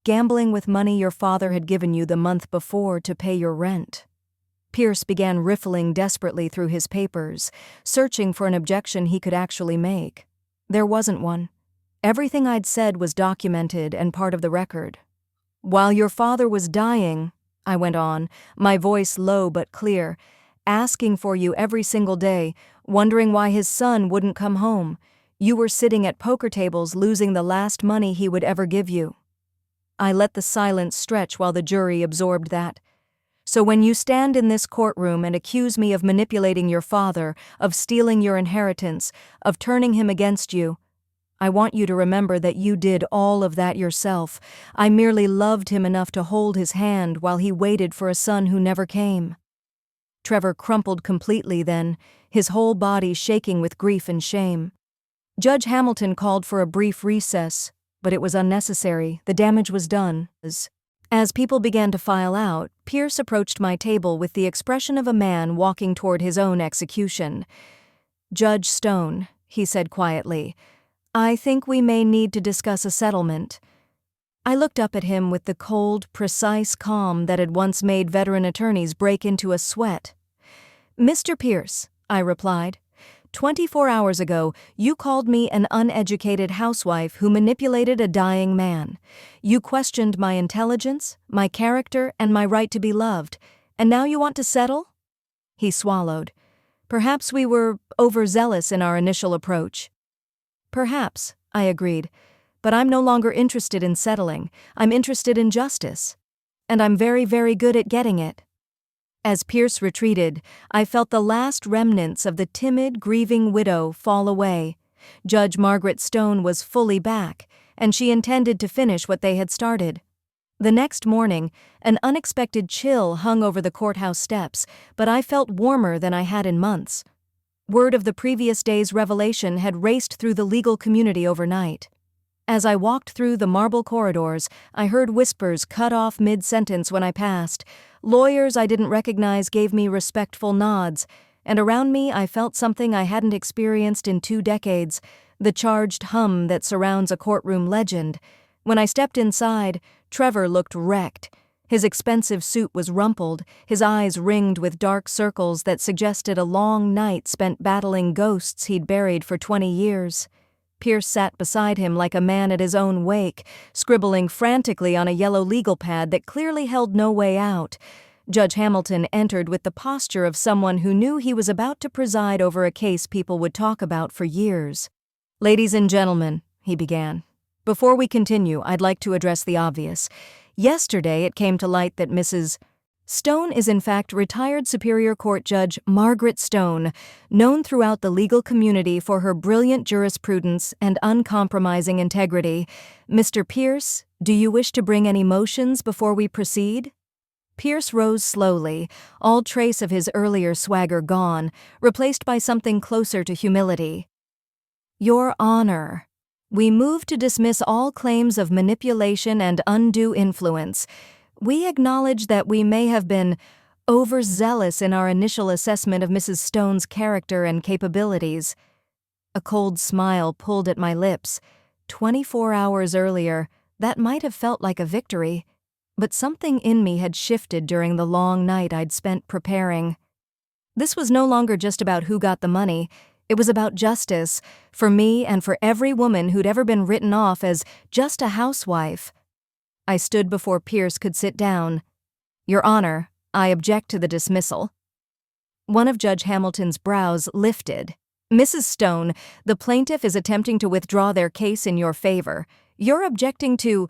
gambling with money your father had given you the month before to pay your rent. Pierce began riffling desperately through his papers, searching for an objection he could actually make. There wasn't one. Everything I'd said was documented and part of the record. While your father was dying, I went on, my voice low but clear, asking for you every single day, wondering why his son wouldn't come home. You were sitting at poker tables losing the last money he would ever give you. I let the silence stretch while the jury absorbed that. So when you stand in this courtroom and accuse me of manipulating your father, of stealing your inheritance, of turning him against you, I want you to remember that you did all of that yourself. I merely loved him enough to hold his hand while he waited for a son who never came. Trevor crumpled completely then, his whole body shaking with grief and shame. Judge Hamilton called for a brief recess, but it was unnecessary. The damage was done. As people began to file out, Pierce approached my table with the expression of a man walking toward his own execution. Judge Stone, he said quietly, I think we may need to discuss a settlement. I looked up at him with the cold, precise calm that had once made veteran attorneys break into a sweat. "Mr. Pierce," I replied, 24 hours ago, you called me an uneducated housewife who manipulated a dying man. You questioned my intelligence, my character, and my right to be loved. And now you want to settle?" He swallowed. "Perhaps we were overzealous in our initial approach." "Perhaps," I agreed. "But I'm no longer interested in settling. I'm interested in justice. And I'm very, very good at getting it." As Pierce retreated, I felt the last remnants of the timid, grieving widow fall away. Judge Margaret Stone was fully back, and she intended to finish what they had started. The next morning, an unexpected chill hung over the courthouse steps, but I felt warmer than I had in months. Word of the previous day's revelation had raced through the legal community overnight. As I walked through the marble corridors, I heard whispers cut off mid-sentence when I passed. Lawyers I didn't recognize gave me respectful nods, and around me I felt something I hadn't experienced in 2 decades, the charged hum that surrounds a courtroom legend. When I stepped inside, Trevor looked wrecked. His expensive suit was rumpled, his eyes ringed with dark circles that suggested a long night spent battling ghosts he'd buried for 20 years. Pierce sat beside him like a man at his own wake, scribbling frantically on a yellow legal pad that clearly held no way out. Judge Hamilton entered with the posture of someone who knew he was about to preside over a case people would talk about for years. "Ladies and gentlemen," he began, "before we continue, I'd like to address the obvious. Yesterday it came to light that Mrs. Stone is in fact retired Superior Court Judge Margaret Stone, known throughout the legal community for her brilliant jurisprudence and uncompromising integrity. Mr. Pierce, do you wish to bring any motions before we proceed?" Pierce rose slowly, all trace of his earlier swagger gone, replaced by something closer to humility. "Your Honor, we move to dismiss all claims of manipulation and undue influence. We acknowledge that we may have been overzealous in our initial assessment of Mrs. Stone's character and capabilities." A cold smile pulled at my lips. 24 hours earlier, that might have felt like a victory, but something in me had shifted during the long night I'd spent preparing. This was no longer just about who got the money. It was about justice, for me and for every woman who'd ever been written off as just a housewife. I stood before Pierce could sit down. "Your Honor, I object to the dismissal." One of Judge Hamilton's brows lifted. "Mrs. Stone, the plaintiff is attempting to withdraw their case in your favor. You're objecting to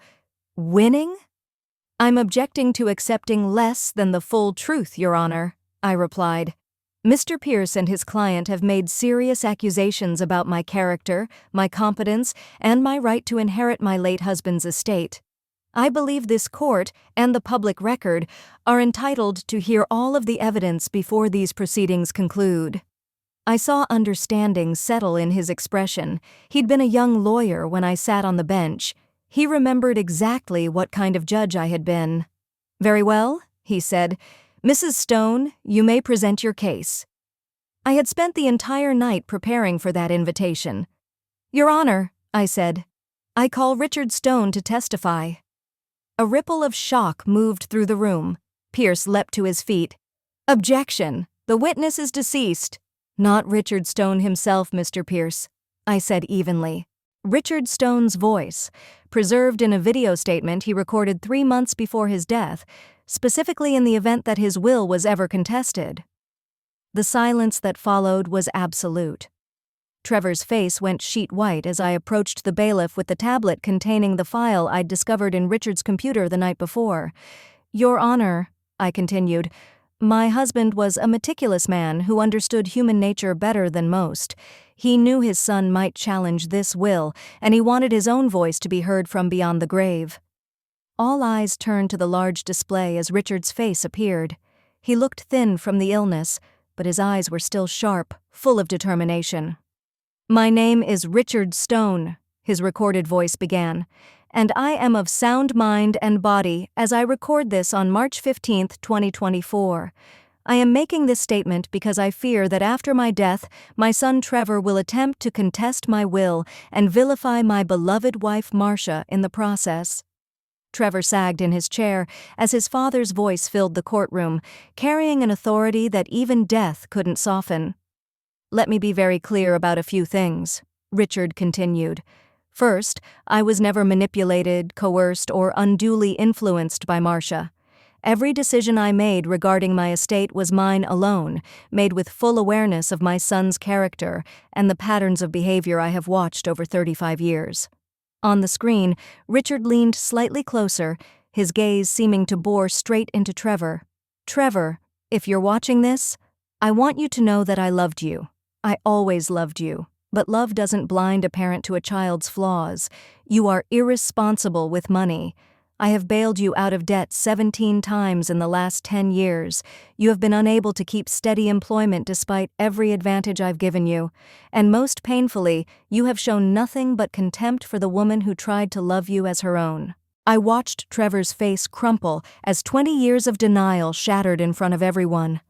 winning?" "I'm objecting to accepting less than the full truth, Your Honor," I replied. "Mr. Pierce and his client have made serious accusations about my character, my competence, and my right to inherit my late husband's estate. I believe this court, and the public record, are entitled to hear all of the evidence before these proceedings conclude." I saw understanding settle in his expression. He'd been a young lawyer when I sat on the bench. He remembered exactly what kind of judge I had been. "Very well," he said. "Mrs. Stone, you may present your case." I had spent the entire night preparing for that invitation. "Your Honor," I said, "I call Richard Stone to testify." A ripple of shock moved through the room. Pierce leapt to his feet. "Objection! The witness is deceased." "Not Richard Stone himself, Mr. Pierce," I said evenly. Richard Stone's voice, preserved in a video statement he recorded 3 months before his death, specifically in the event that his will was ever contested. The silence that followed was absolute. Trevor's face went sheet white as I approached the bailiff with the tablet containing the file I'd discovered in Richard's computer the night before. "Your Honor," I continued, "my husband was a meticulous man who understood human nature better than most. He knew his son might challenge this will, and he wanted his own voice to be heard from beyond the grave." All eyes turned to the large display as Richard's face appeared. He looked thin from the illness, but his eyes were still sharp, full of determination. "My name is Richard Stone," his recorded voice began, "and I am of sound mind and body as I record this on March 15, 2024. I am making this statement because I fear that after my death, my son Trevor will attempt to contest my will and vilify my beloved wife Marcia in the process. Trevor sagged in his chair as his father's voice filled the courtroom, carrying an authority that even death couldn't soften. "Let me be very clear about a few things," Richard continued. "First, I was never manipulated, coerced, or unduly influenced by Marcia. Every decision I made regarding my estate was mine alone, made with full awareness of my son's character and the patterns of behavior I have watched over 35 years. On the screen, Richard leaned slightly closer, his gaze seeming to bore straight into Trevor. "Trevor, if you're watching this, I want you to know that I loved you. I always loved you. But love doesn't blind a parent to a child's flaws. You are irresponsible with money. I have bailed you out of debt 17 times in the last 10 years. You have been unable to keep steady employment despite every advantage I've given you. And most painfully, you have shown nothing but contempt for the woman who tried to love you as her own." I watched Trevor's face crumple as 20 years of denial shattered in front of everyone.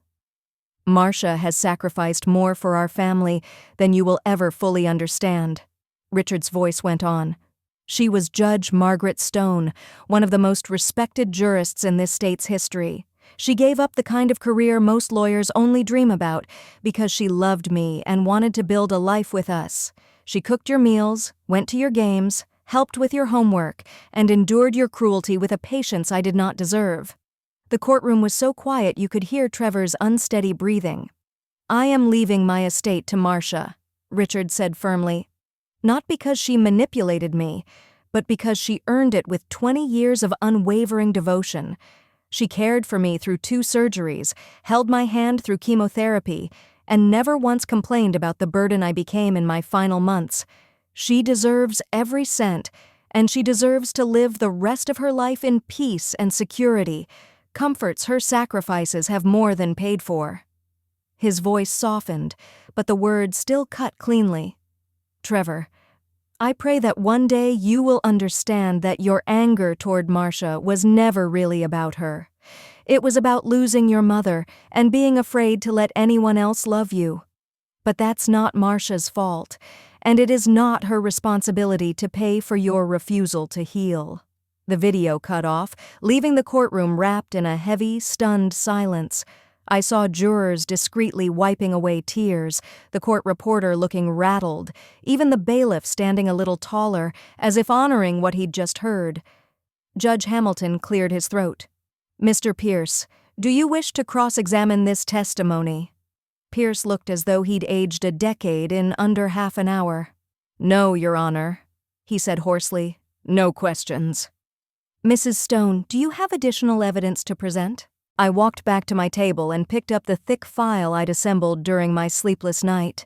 "Marcia has sacrificed more for our family than you will ever fully understand," Richard's voice went on. "She was Judge Margaret Stone, one of the most respected jurists in this state's history. She gave up the kind of career most lawyers only dream about because she loved me and wanted to build a life with us. She cooked your meals, went to your games, helped with your homework, and endured your cruelty with a patience I did not deserve." The courtroom was so quiet you could hear Trevor's unsteady breathing. "I am leaving my estate to Marcia," Richard said firmly. "Not because she manipulated me, but because she earned it with 20 years of unwavering devotion. She cared for me through 2 surgeries, held my hand through chemotherapy, and never once complained about the burden I became in my final months. She deserves every cent, and she deserves to live the rest of her life in peace and security, comforts her sacrifices have more than paid for." His voice softened, but the words still cut cleanly. "Trevor, I pray that one day you will understand that your anger toward Marcia was never really about her. It was about losing your mother and being afraid to let anyone else love you. But that's not Marcia's fault, and it is not her responsibility to pay for your refusal to heal." The video cut off, leaving the courtroom wrapped in a heavy, stunned silence. I saw jurors discreetly wiping away tears, the court reporter looking rattled, even the bailiff standing a little taller, as if honoring what he'd just heard. Judge Hamilton cleared his throat. "Mr. Pierce, do you wish to cross-examine this testimony?" Pierce looked as though he'd aged a decade in under half an hour. "No, Your Honor," he said hoarsely. "No questions." "Mrs. Stone, do you have additional evidence to present?" I walked back to my table and picked up the thick file I'd assembled during my sleepless night.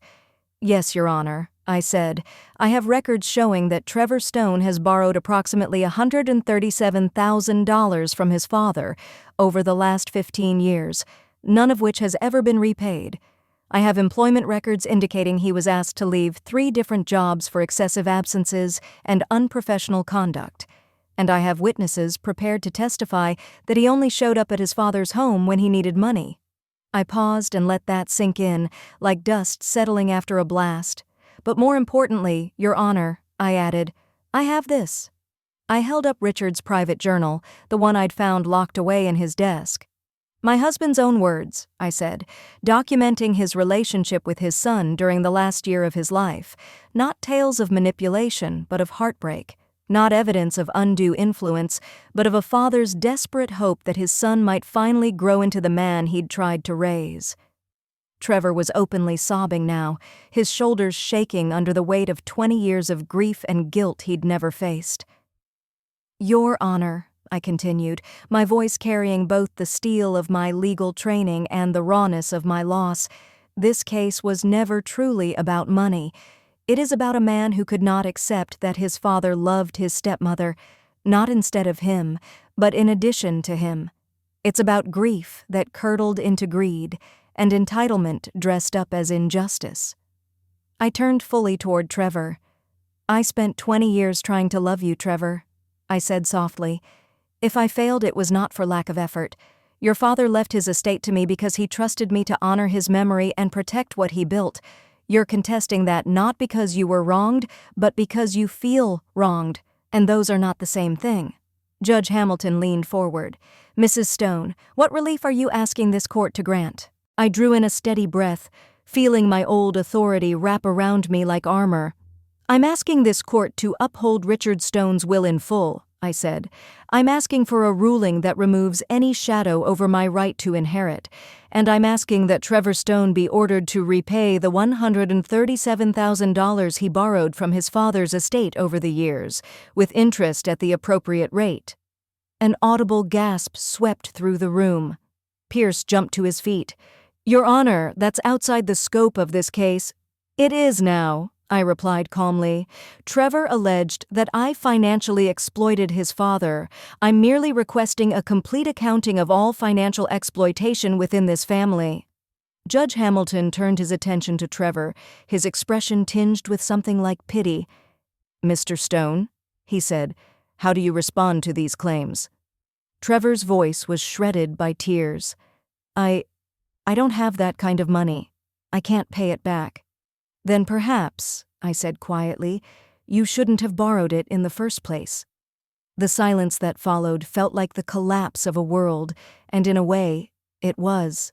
"Yes, Your Honor," I said. "I have records showing that Trevor Stone has borrowed approximately $137,000 from his father over the last 15 years, none of which has ever been repaid. I have employment records indicating he was asked to leave 3 different jobs for excessive absences and unprofessional conduct. And I have witnesses prepared to testify that he only showed up at his father's home when he needed money." I paused and let that sink in, like dust settling after a blast. "But more importantly, Your Honor," I added, "I have this." I held up Richard's private journal, the one I'd found locked away in his desk. "My husband's own words," I said, "documenting his relationship with his son during the last year of his life. Not tales of manipulation, but of heartbreak. Not evidence of undue influence, but of a father's desperate hope that his son might finally grow into the man he'd tried to raise." Trevor was openly sobbing now, his shoulders shaking under the weight of 20 years of grief and guilt he'd never faced. "Your Honor," I continued, my voice carrying both the steel of my legal training and the rawness of my loss, "this case was never truly about money. It is about a man who could not accept that his father loved his stepmother, not instead of him, but in addition to him. It's about grief that curdled into greed, and entitlement dressed up as injustice." I turned fully toward Trevor. "I spent 20 years trying to love you, Trevor," I said softly. "If I failed, it was not for lack of effort. Your father left his estate to me because he trusted me to honor his memory and protect what he built. You're contesting that not because you were wronged, but because you feel wronged, and those are not the same thing." Judge Hamilton leaned forward. "Mrs. Stone, what relief are you asking this court to grant?" I drew in a steady breath, feeling my old authority wrap around me like armor. "I'm asking this court to uphold Richard Stone's will in full," I said. "I'm asking for a ruling that removes any shadow over my right to inherit, and I'm asking that Trevor Stone be ordered to repay the $137,000 he borrowed from his father's estate over the years, with interest at the appropriate rate." An audible gasp swept through the room. Pierce jumped to his feet. "Your Honor, that's outside the scope of this case." "It is now," I replied calmly. "Trevor alleged that I financially exploited his father. I'm merely requesting a complete accounting of all financial exploitation within this family." Judge Hamilton turned his attention to Trevor, his expression tinged with something like pity. "Mr. Stone," he said, "how do you respond to these claims?" Trevor's voice was shredded by tears. I don't have that kind of money. I can't pay it back." "Then perhaps," I said quietly, "you shouldn't have borrowed it in the first place." The silence that followed felt like the collapse of a world, and in a way, it was.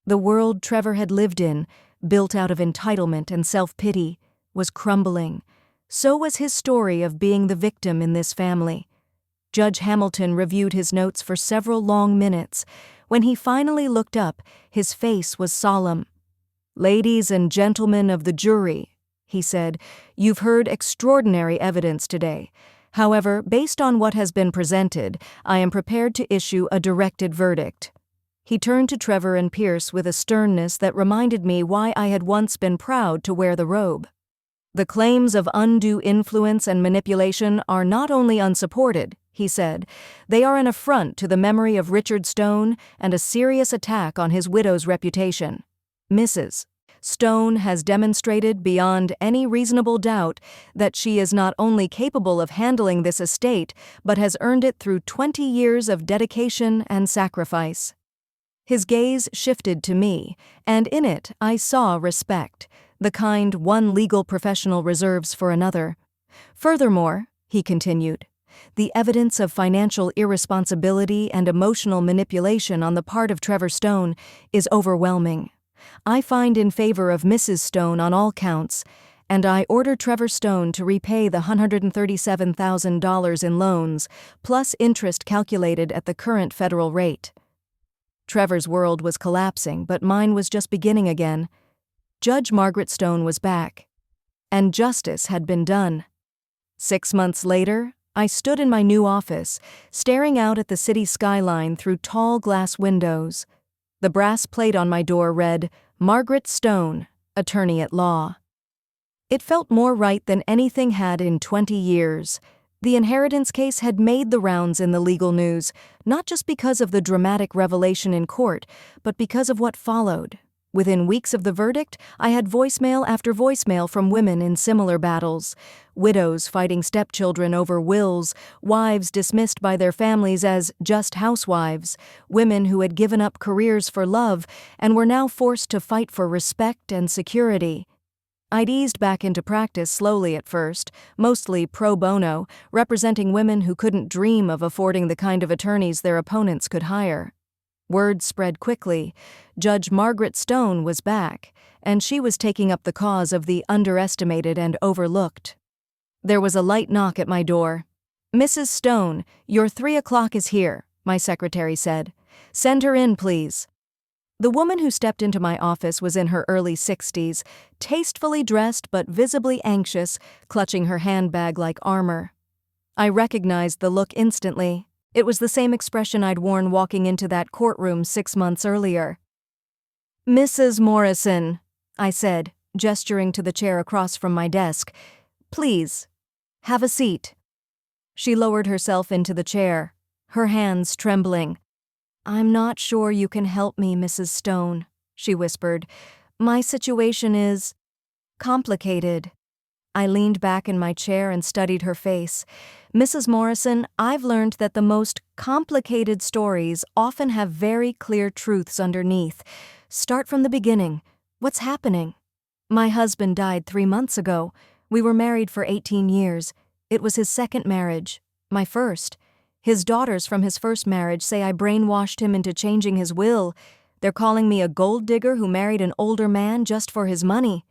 The world Trevor had lived in, built out of entitlement and self-pity, was crumbling. So was his story of being the victim in this family. Judge Hamilton reviewed his notes for several long minutes. When he finally looked up, his face was solemn. "Ladies and gentlemen of the jury," he said, "you've heard extraordinary evidence today. However, based on what has been presented, I am prepared to issue a directed verdict." He turned to Trevor and Pierce with a sternness that reminded me why I had once been proud to wear the robe. "The claims of undue influence and manipulation are not only unsupported," he said, "they are an affront to the memory of Richard Stone and a serious attack on his widow's reputation. Mrs. Stone has demonstrated beyond any reasonable doubt that she is not only capable of handling this estate, but has earned it through 20 years of dedication and sacrifice." His gaze shifted to me, and in it I saw respect, the kind one legal professional reserves for another. "Furthermore," he continued, "the evidence of financial irresponsibility and emotional manipulation on the part of Trevor Stone is overwhelming. I find in favor of Mrs. Stone on all counts, and I order Trevor Stone to repay the $137,000 in loans, plus interest calculated at the current federal rate." Trevor's world was collapsing, but mine was just beginning again. Judge Margaret Stone was back, and justice had been done. 6 months later, I stood in my new office, staring out at the city skyline through tall glass windows. The brass plate on my door read, "Margaret Stone, Attorney at Law." It felt more right than anything had in 20 years. The inheritance case had made the rounds in the legal news, not just because of the dramatic revelation in court, but because of what followed. Within weeks of the verdict, I had voicemail after voicemail from women in similar battles. Widows fighting stepchildren over wills, wives dismissed by their families as just housewives, women who had given up careers for love and were now forced to fight for respect and security. I'd eased back into practice slowly at first, mostly pro bono, representing women who couldn't dream of affording the kind of attorneys their opponents could hire. Word spread quickly. Judge Margaret Stone was back, and she was taking up the cause of the underestimated and overlooked. There was a light knock at my door. "Mrs. Stone, your 3 o'clock is here," my secretary said. "Send her in, please." The woman who stepped into my office was in her early 60s, tastefully dressed but visibly anxious, clutching her handbag like armor. I recognized the look instantly. It was the same expression I'd worn walking into that courtroom 6 months earlier. "Mrs. Morrison," I said, gesturing to the chair across from my desk, "please, have a seat." She lowered herself into the chair, her hands trembling. "I'm not sure you can help me, Mrs. Stone," she whispered. "My situation is complicated." I leaned back in my chair and studied her face. "Mrs. Morrison, I've learned that the most complicated stories often have very clear truths underneath. Start from the beginning. What's happening? My husband died 3 months ago. We were married for 18 years. It was his second marriage. My first. His daughters from his first marriage say I brainwashed him into changing his will. They're calling me a gold digger who married an older man just for his money.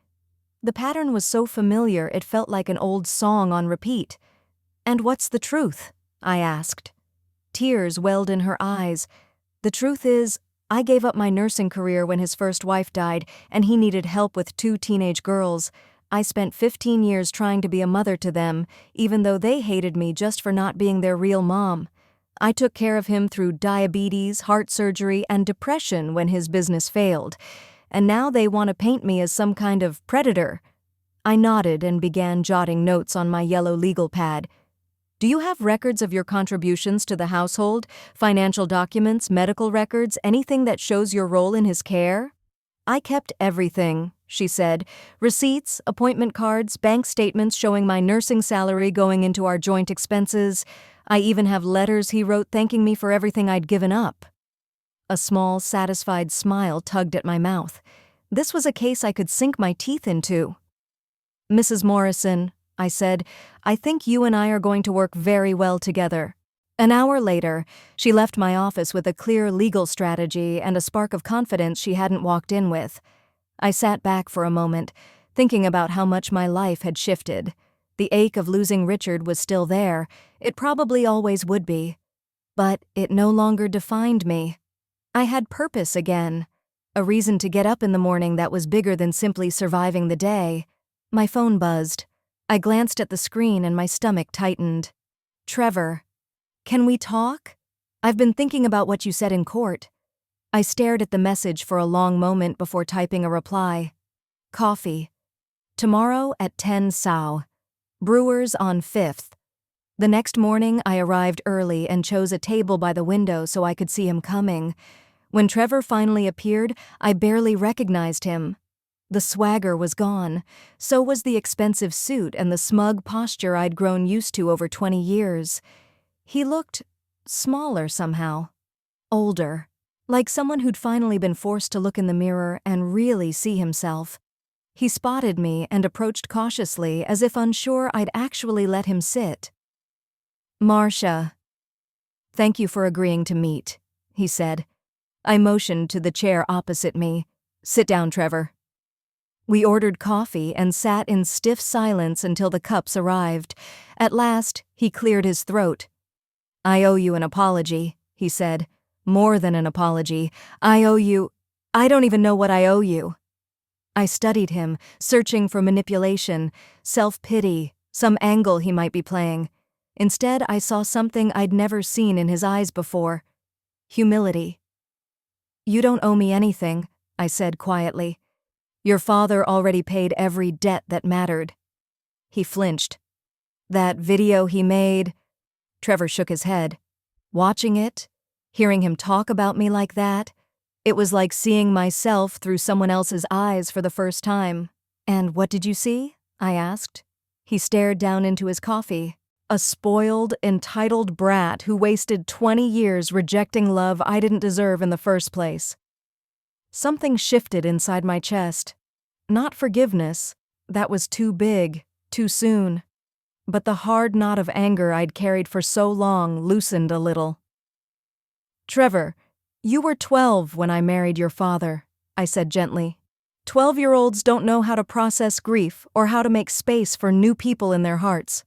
The pattern was so familiar it felt like an old song on repeat. "And what's the truth?" I asked. Tears welled in her eyes. "The truth is, I gave up my nursing career when his first wife died, and he needed help with 2 teenage girls. I spent 15 years trying to be a mother to them, even though they hated me just for not being their real mom. I took care of him through diabetes, heart surgery, and depression when his business failed. And now they want to paint me as some kind of predator." I nodded and began jotting notes on my yellow legal pad. "Do you have records of your contributions to the household? Financial documents, medical records, anything that shows your role in his care?" "I kept everything," she said. "Receipts, appointment cards, bank statements showing my nursing salary going into our joint expenses. I even have letters he wrote thanking me for everything I'd given up." A small, satisfied smile tugged at my mouth. This was a case I could sink my teeth into. "Mrs. Morrison," I said, "I think you and I are going to work very well together." An hour later, she left my office with a clear legal strategy and a spark of confidence she hadn't walked in with. I sat back for a moment, thinking about how much my life had shifted. The ache of losing Richard was still there. It probably always would be. But it no longer defined me. I had purpose again. A reason to get up in the morning that was bigger than simply surviving the day. My phone buzzed. I glanced at the screen and my stomach tightened. "Trevor, can we talk? I've been thinking about what you said in court." I stared at the message for a long moment before typing a reply. "Coffee. Tomorrow at 10 Sao. Brewers on 5th. The next morning I arrived early and chose a table by the window so I could see him coming. When Trevor finally appeared, I barely recognized him. The swagger was gone. So was the expensive suit and the smug posture I'd grown used to over 20 years. He looked smaller somehow. Older. Like someone who'd finally been forced to look in the mirror and really see himself. He spotted me and approached cautiously as if unsure I'd actually let him sit. "Marcia, thank you for agreeing to meet," he said. I motioned to the chair opposite me. "Sit down, Trevor." We ordered coffee and sat in stiff silence until the cups arrived. At last, he cleared his throat. "I owe you an apology," he said. "More than an apology. I don't even know what I owe you." I studied him, searching for manipulation, self-pity, some angle he might be playing. Instead, I saw something I'd never seen in his eyes before. Humility. "You don't owe me anything," I said quietly. "Your father already paid every debt that mattered." He flinched. "That video he made—" Trevor shook his head. Watching it, hearing him talk about me like that, it was like seeing myself through someone else's eyes for the first time. "And what did you see?" I asked. He stared down into his coffee. A spoiled, entitled brat who wasted 20 years rejecting love I didn't deserve in the first place. Something shifted inside my chest. Not forgiveness. That was too big, too soon. But the hard knot of anger I'd carried for so long loosened a little. "Trevor, you were 12 when I married your father," I said gently. 12-year-olds don't know how to process grief or how to make space for new people in their hearts.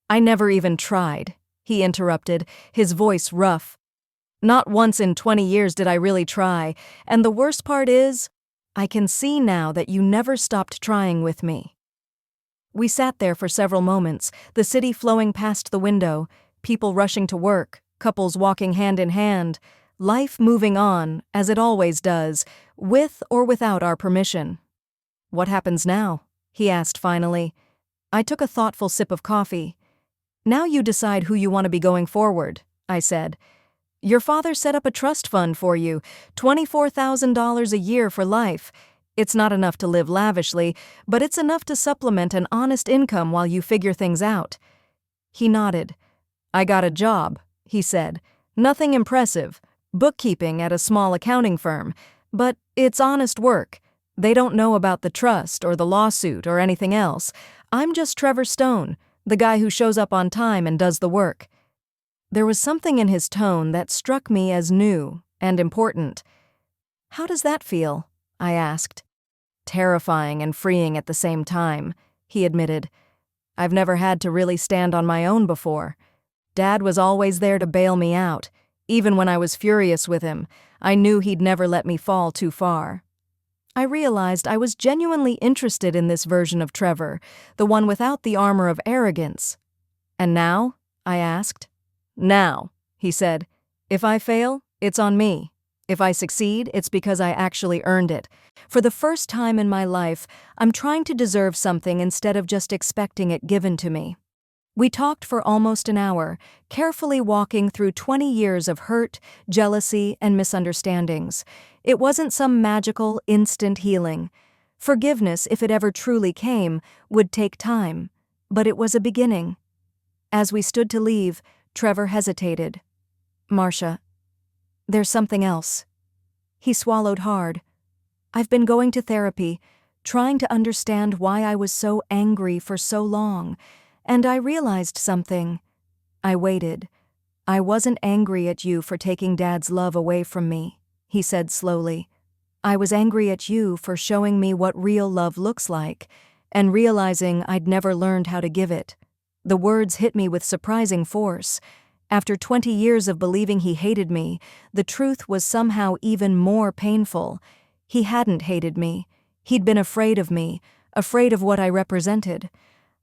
"I never even tried," he interrupted, his voice rough. "Not once in 20 years did I really try, and the worst part is, I can see now that you never stopped trying with me." We sat there for several moments, the city flowing past the window, people rushing to work, couples walking hand in hand, life moving on, as it always does, with or without our permission. "What happens now?" he asked finally. I took a thoughtful sip of coffee. "Now you decide who you want to be going forward," I said. "Your father set up a trust fund for you, $24,000 a year for life. It's not enough to live lavishly, but it's enough to supplement an honest income while you figure things out." He nodded. "I got a job," he said. "Nothing impressive. Bookkeeping at a small accounting firm. But it's honest work. They don't know about the trust or the lawsuit or anything else. I'm just Trevor Stone, the guy who shows up on time and does the work." There was something in his tone that struck me as new and important. "How does that feel?" I asked. "Terrifying and freeing at the same time," he admitted. "I've never had to really stand on my own before. Dad was always there to bail me out. Even when I was furious with him, I knew he'd never let me fall too far." I realized I was genuinely interested in this version of Trevor, the one without the armor of arrogance. "And now?" I asked. "Now," he said, "if I fail, it's on me. If I succeed, it's because I actually earned it. For the first time in my life, I'm trying to deserve something instead of just expecting it given to me." We talked for almost an hour, carefully walking through 20 years of hurt, jealousy, and misunderstandings. It wasn't some magical, instant healing. Forgiveness, if it ever truly came, would take time. But it was a beginning. As we stood to leave, Trevor hesitated. "Marcia, there's something else." He swallowed hard. "I've been going to therapy, trying to understand why I was so angry for so long. And I realized something." I waited. "I wasn't angry at you for taking Dad's love away from me," he said slowly. "I was angry at you for showing me what real love looks like, and realizing I'd never learned how to give it." The words hit me with surprising force. After 20 years of believing he hated me, the truth was somehow even more painful. He hadn't hated me. He'd been afraid of me, afraid of what I represented.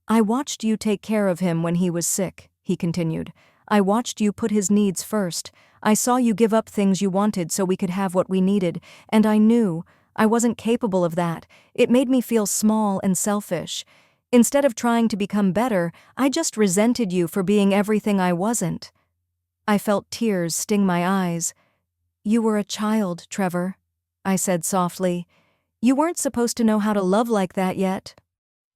"I watched you take care of him when he was sick," he continued. "I watched you put his needs first. I saw you give up things you wanted so we could have what we needed, and I knew I wasn't capable of that. It made me feel small and selfish. Instead of trying to become better, I just resented you for being everything I wasn't." I felt tears sting my eyes. "You were a child, Trevor," I said softly. "You weren't supposed to know how to love like that yet."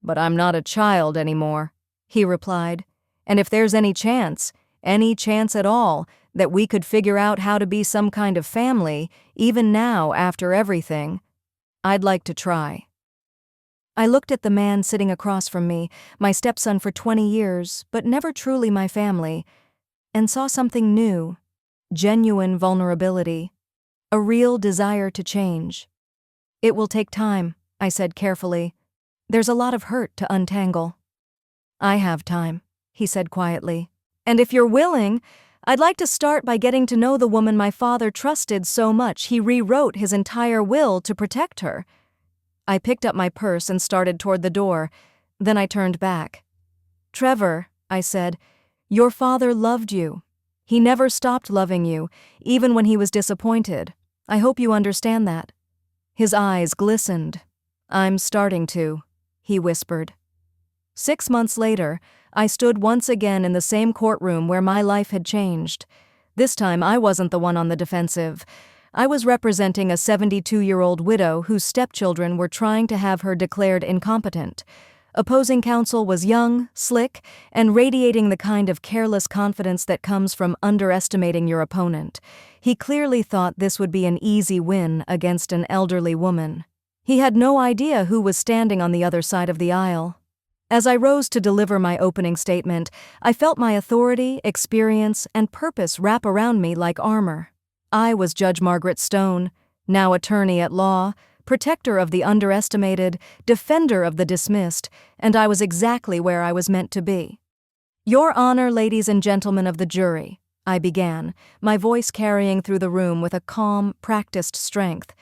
"But I'm not a child anymore," he replied. "And if there's any chance at all, that we could figure out how to be some kind of family, even now after everything, I'd like to try." I looked at the man sitting across from me, my stepson for 20 years, but never truly my family, and saw something new, genuine vulnerability, a real desire to change. "It will take time," I said carefully. "There's a lot of hurt to untangle." "I have time," he said quietly. "And if you're willing, I'd like to start by getting to know the woman my father trusted so much he rewrote his entire will to protect her." I picked up my purse and started toward the door. Then I turned back. "Trevor," I said, "your father loved you. He never stopped loving you, even when he was disappointed. I hope you understand that." His eyes glistened. "I'm starting to," he whispered. 6 months later, I stood once again in the same courtroom where my life had changed. This time I wasn't the one on the defensive. I was representing a 72-year-old widow whose stepchildren were trying to have her declared incompetent. Opposing counsel was young, slick, and radiating the kind of careless confidence that comes from underestimating your opponent. He clearly thought this would be an easy win against an elderly woman. He had no idea who was standing on the other side of the aisle. As I rose to deliver my opening statement, I felt my authority, experience, and purpose wrap around me like armor. I was Judge Margaret Stone, now attorney at law, protector of the underestimated, defender of the dismissed, and I was exactly where I was meant to be. "Your Honor, ladies and gentlemen of the jury," I began, my voice carrying through the room with a calm, practiced strength.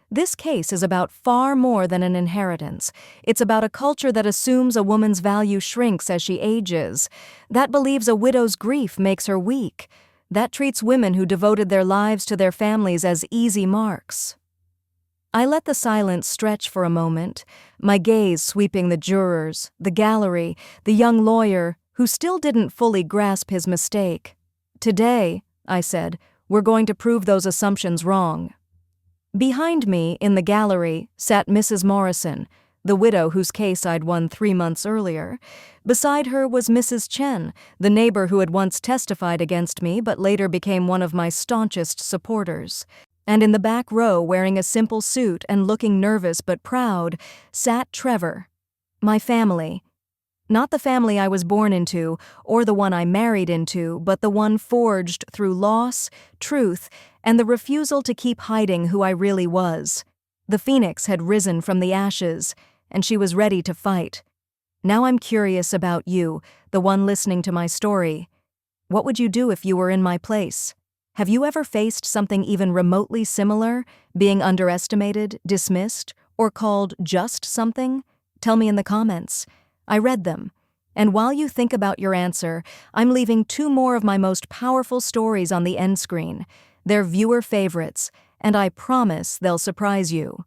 "This case is about far more than an inheritance. It's about a culture that assumes a woman's value shrinks as she ages, that believes a widow's grief makes her weak, that treats women who devoted their lives to their families as easy marks." I let the silence stretch for a moment, my gaze sweeping the jurors, the gallery, the young lawyer, who still didn't fully grasp his mistake. "Today," I said, "we're going to prove those assumptions wrong." Behind me, in the gallery, sat Mrs. Morrison, the widow whose case I'd won 3 months earlier. Beside her was Mrs. Chen, the neighbor who had once testified against me but later became one of my staunchest supporters. And in the back row, wearing a simple suit and looking nervous but proud, sat Trevor. My family. Not the family I was born into, or the one I married into, but the one forged through loss, truth, and the refusal to keep hiding who I really was. The phoenix had risen from the ashes, and she was ready to fight. Now I'm curious about you, the one listening to my story. What would you do if you were in my place? Have you ever faced something even remotely similar, being underestimated, dismissed, or called just something? Tell me in the comments. I read them. And while you think about your answer, I'm leaving 2 more of my most powerful stories on the end screen. They're viewer favorites, and I promise they'll surprise you.